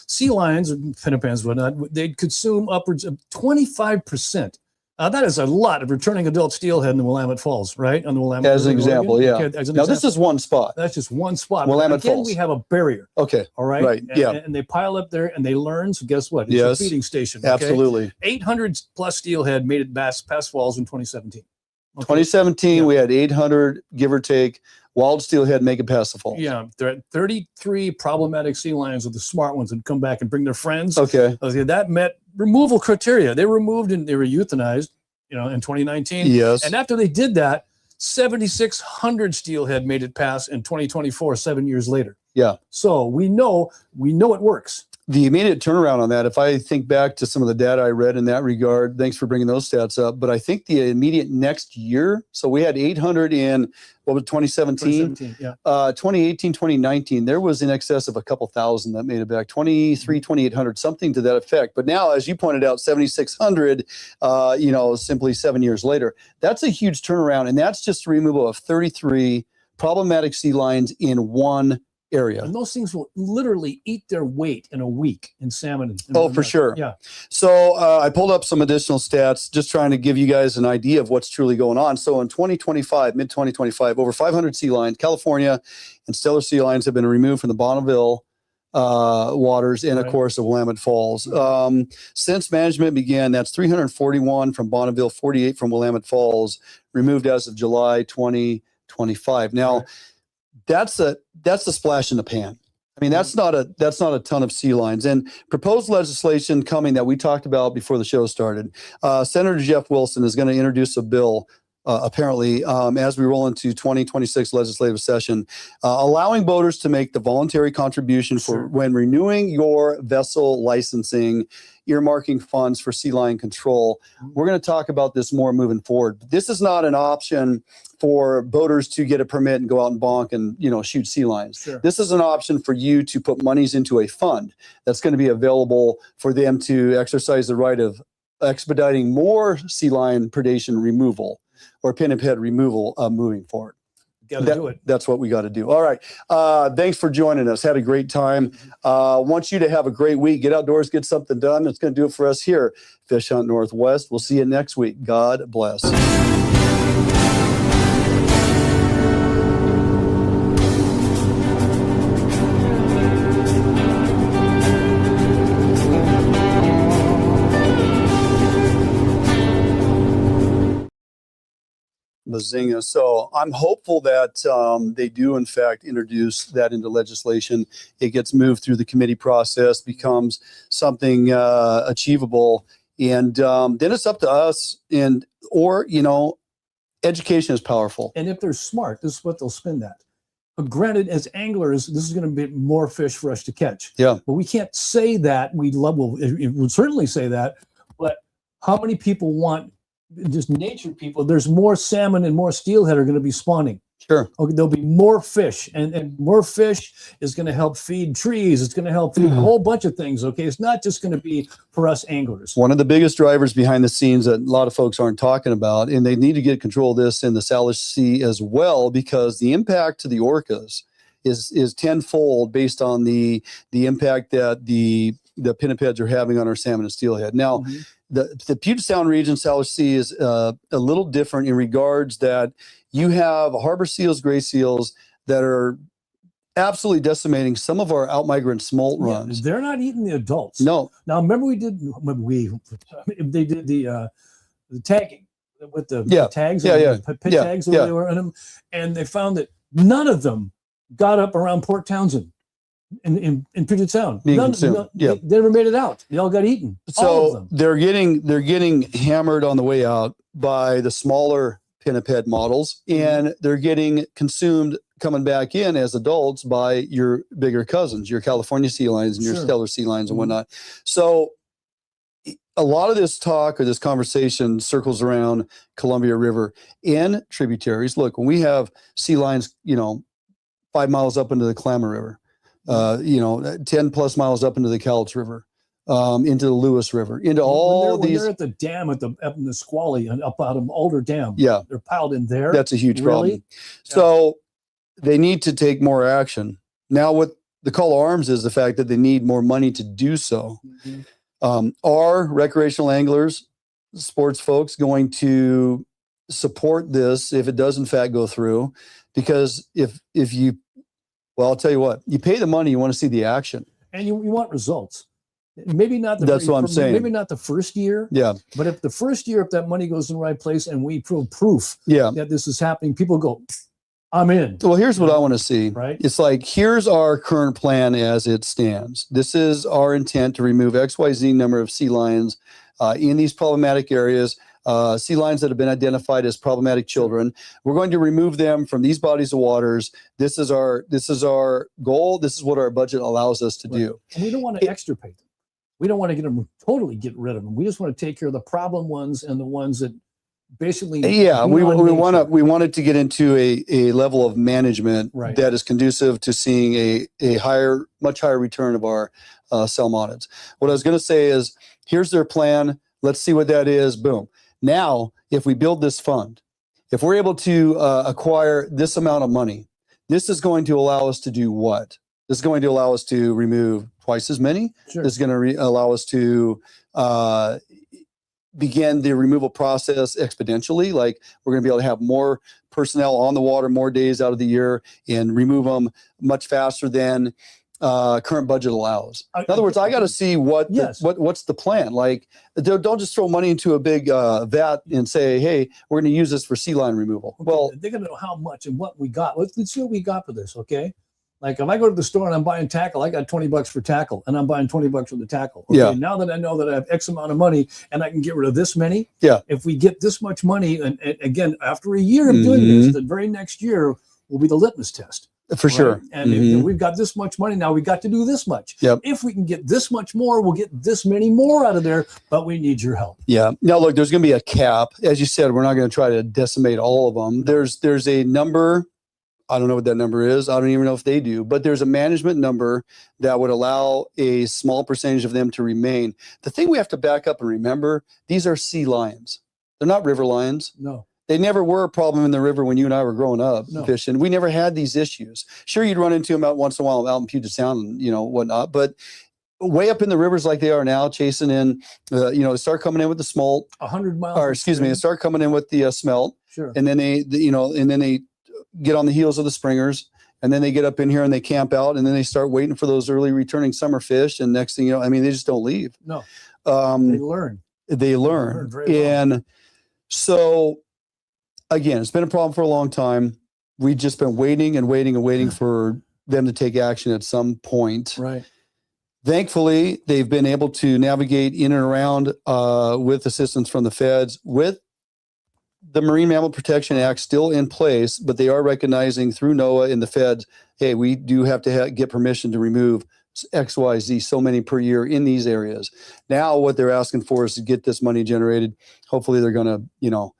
S1: sea lions, pinnipeds, whatnot, they consume upwards of 25%. That is a lot of returning adult steelhead in the Willamette Falls, right? On the Willamette
S2: as an example,
S1: as an example.
S2: This is one spot.
S1: That's just one spot.
S2: Willamette Falls.
S1: We have a barrier.
S2: Okay.
S1: All right.
S2: Right.
S1: And they pile up there and they learn. So guess what? It's a feeding station.
S2: Absolutely.
S1: 800 plus steelhead made it past falls in 2017.
S2: 2017, we had 800, give or take, wild steelhead make it past the falls.
S1: Yeah, there are 33 problematic sea lions with the smart ones that come back and bring their friends.
S2: Okay.
S1: That met removal criteria. They removed and they were euthanized, in 2019.
S2: Yes.
S1: And after they did that, 7,600 steelhead made it past in 2024, 7 years later.
S2: Yeah.
S1: So we know it works.
S2: the immediate turnaround on that, if I think back to some of the data I read in that regard, thanks for bringing those stats up, but I think the immediate next year, so we had 800 in, what was 2017? 2018, 2019, there was in excess of a couple thousand that made it back, 2,800, something to that effect. But now, as you pointed out, 7,600, simply 7 years later. That's a huge turnaround, and that's just the removal of 33 problematic sea lions in one area.
S1: And those things will literally eat their weight in a week in salmon.
S2: For sure.
S1: Yeah.
S2: So I pulled up some additional stats, just trying to give you guys an idea of what's truly going on. So in 2025, mid-2025, over 500 sea lions, California and Stellar sea lions have been removed from the Bonneville waters and, of course, of Willamette Falls. Since management began, that's 341 from Bonneville, 48 from Willamette Falls, removed as of July 2025. Now, that's a splash in the pan. I mean, that's not a ton of sea lions. And proposed legislation coming that we talked about before the show started. Senator Jeff Wilson is going to introduce a bill, apparently, as we roll into 2026 legislative session, allowing boaters to make the voluntary contribution for when renewing your vessel licensing, earmarking funds for sea lion control. We're going to talk about this more moving forward. This is not an option for boaters to get a permit and go out and bonk and, shoot sea lions.
S1: Sure.
S2: This is an option for you to put monies into a fund that's going to be available for them to exercise the right of expediting more sea lion predation removal or pinniped removal moving forward.
S1: Got to do it.
S2: That's what we got to do. All right. Thanks for joining us. Had a great time. Want you to have a great week. Get outdoors, get something done. That's going to do it for us here. Fish Hunt Northwest. We'll see you next week. God bless. Bazinga. So I'm hopeful that they do, in fact, introduce that into legislation. It gets moved through the committee process, becomes something achievable, and then it's up to us. Education is powerful.
S1: And if they're smart, this is what they'll spend that. But granted, as anglers, this is going to be more fish for us to catch.
S2: Yeah.
S1: But we can't say that. It would certainly say that. But how many people want just nature people? There's more salmon and more steelhead are going to be spawning.
S2: Sure.
S1: Okay, there'll be more fish, and more fish is going to help feed trees. It's going to help feed a whole bunch of things. Okay, it's not just going to be for us anglers.
S2: One of the biggest drivers behind the scenes that a lot of folks aren't talking about, and they need to get control of this in the Salish Sea as well, because the impact to the orcas is tenfold based on the impact that the pinnipeds are having on our salmon and steelhead. Now, the Puget Sound region, Salish Sea, is a little different in regards that you have harbor seals, gray seals that are absolutely decimating some of our outmigrant smolt runs.
S1: They're not eating the adults.
S2: No.
S1: Now, remember they did the tagging with the tags, pit tags where they were in them, and they found that none of them got up around Port Townsend in Puget Sound. They never made it out. They all got eaten. All of them.
S2: they're getting hammered on the way out by the smaller pinniped models, and they're getting consumed coming back in as adults by your bigger cousins, your California sea lions and your Stellar sea lions and whatnot. So a lot of this talk or this conversation circles around Columbia River and tributaries. Look, when we have sea lions, 5 miles up into the Klamath River, 10 plus miles up into the Cowlitz River, into the Lewis River, into all these.
S1: They're at the dam up in the Squally and up out of Alder Dam.
S2: Yeah.
S1: They're piled in there.
S2: That's a huge problem. So they need to take more action. Now, what the call to arms is the fact that they need more money to do so. Are recreational anglers, sports folks, going to support this if it does in fact go through? Because if you, well, I'll tell you what, you pay the money, you want to see the action.
S1: And you want results. Maybe not the
S2: That's what I'm saying.
S1: Maybe not the first year.
S2: Yeah.
S1: But if the first year, if that money goes in the right place and we prove proof that this is happening, people go, I'm in.
S2: Well, here's what I want to see.
S1: Right.
S2: It's like, here's our current plan as it stands. This is our intent to remove XYZ number of sea lions in these problematic areas. sea lions that have been identified as problematic children. We're going to remove them from these bodies of waters. This is our goal. This is what our budget allows us to do.
S1: And we don't want to extirpate them. We don't want to totally get rid of them. We just want to take care of the problem ones and the ones that basically.
S2: Yeah, we wanted to get into a level of management that is conducive to seeing a much higher return of our salmonids. What I was going to say is, here's their plan. Let's see what that is. Boom. Now, if we build this fund, if we're able to acquire this amount of money, this is going to allow us to do what? This is going to allow us to remove twice as many.
S1: Sure.
S2: This is going to allow us to begin the removal process exponentially. Like, we're going to be able to have more personnel on the water more days out of the year and remove them much faster than current budget allows. In other words, I got to see what's the plan. Like, don't just throw money into a big vat and say, hey, we're going to use this for sea lion removal.
S1: Okay, well, they're going to know how much and what we got. Let's see what we got for this, okay? Like, if I go to the store and I'm buying tackle, I got $20 for tackle, and I'm buying $20 for the tackle. Okay, now that I know that I have X amount of money and I can get rid of this many, if we get this much money, and again, after a year of doing this, the very next year will be the litmus test.
S2: For sure.
S1: And if we've got this much money, now we got to do this much. If we can get this much more, we'll get this many more out of there, but we need your help.
S2: Yeah. Now, look, there's going to be a cap. As you said, we're not going to try to decimate all of them. There's a number. I don't know what that number is. I don't even know if they do, but there's a management number that would allow a small percentage of them to remain. The thing we have to back up and remember, these are sea lions. They're not river lions.
S1: No.
S2: They never were a problem in the river when you and I were growing up fishing. We never had these issues. Sure, you'd run into them out once in a while out in Puget Sound and, whatnot, but way up in the rivers like they are now, chasing in, they start coming in with the smolt.
S1: 100 miles.
S2: Or excuse me, they start coming in with the smelt.
S1: Sure.
S2: And then they get on the heels of the springers, and then they get up in here and they camp out, and then they start waiting for those early returning summer fish. And next thing you know, I mean, they just don't leave.
S1: No, they learn.
S2: They learn. And so, again, it's been a problem for a long time. We've just been waiting and waiting and waiting for them to take action at some point.
S1: Right.
S2: Thankfully, they've been able to navigate in and around with assistance from the feds, with the Marine Mammal Protection Act still in place, but they are recognizing through NOAA and the feds, hey, we do have to get permission to remove X, Y, Z, so many per year in these areas. Now what they're asking for is to get this money generated. Hopefully they're going to,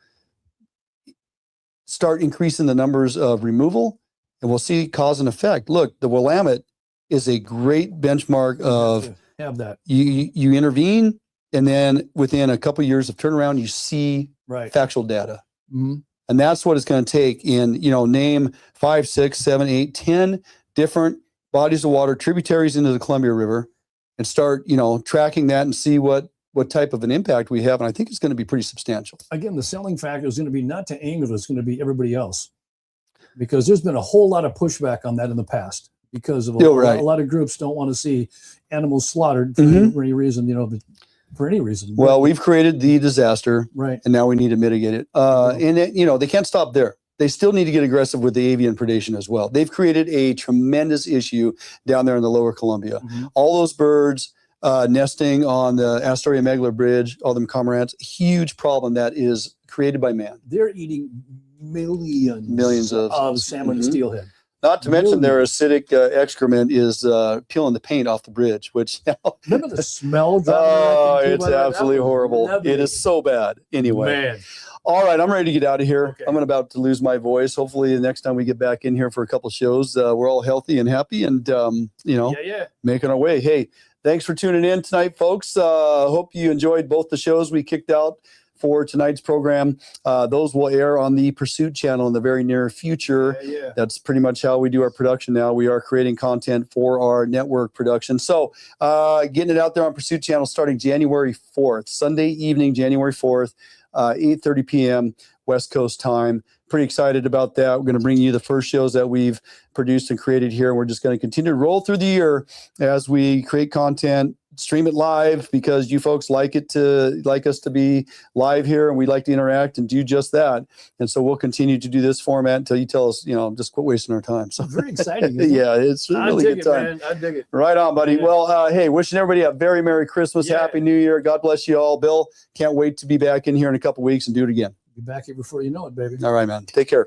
S2: start increasing the numbers of removal, and we'll see cause and effect. Look, the Willamette is a great benchmark of
S1: have that.
S2: You intervene, and then within a couple of years of turnaround, you see factual data.
S1: Mm-hmm.
S2: And that's what it's going to take in, name 5, 6, 7, 8, 10 different bodies of water, tributaries into the Columbia River, and start, tracking that and see what type of an impact we have. And I think it's going to be pretty substantial.
S1: Again, the selling factor is going to be not to anglers, it's going to be everybody else. Because there's been a whole lot of pushback on that in the past. Because of a lot of groups don't want to see animals slaughtered for any reason, for any reason.
S2: Well, we've created the disaster,
S1: right?
S2: And now we need to mitigate it. And they can't stop there. They still need to get aggressive with the avian predation as well. They've created a tremendous issue down there in the lower Columbia. All those birds nesting on the Astoria Megler Bridge, all them cormorants, huge problem that is created by man.
S1: They're eating millions of salmon and steelhead.
S2: Not to mention their acidic excrement is peeling the paint off the bridge, which now...
S1: Remember the smell?
S2: It's absolutely horrible. It is so bad. Anyway. Man. All right, I'm ready to get out of here. Okay. I'm about to lose my voice. Hopefully the next time we get back in here for a couple shows, we're all healthy and happy and, making our way. Hey, thanks for tuning in tonight, folks. Hope you enjoyed both the shows we kicked out for tonight's program. Those will air on the Pursuit channel in the very near future. That's pretty much how we do our production now. We are creating content for our network production. So getting it out there on Pursuit channel starting January 4th, Sunday evening, January 4th, 8:30 p.m. West Coast time. Pretty excited about that. We're going to bring you the first shows that we've produced and created here. And we're just going to continue to roll through the year as we create content, stream it live because you folks like us to be live here, and we like to interact and do just that. And so we'll continue to do this format until you tell us, just quit wasting our time. So
S1: very exciting.
S2: Yeah, it's a really good time.
S1: Man. I dig it.
S2: Right on, buddy. Yeah. Well, hey, wishing everybody a very Merry Christmas, Happy New Year. God bless you all. Bill, can't wait to be back in here in a couple weeks and do it again.
S1: Be back here before you know it, baby.
S2: All right, man. Take care.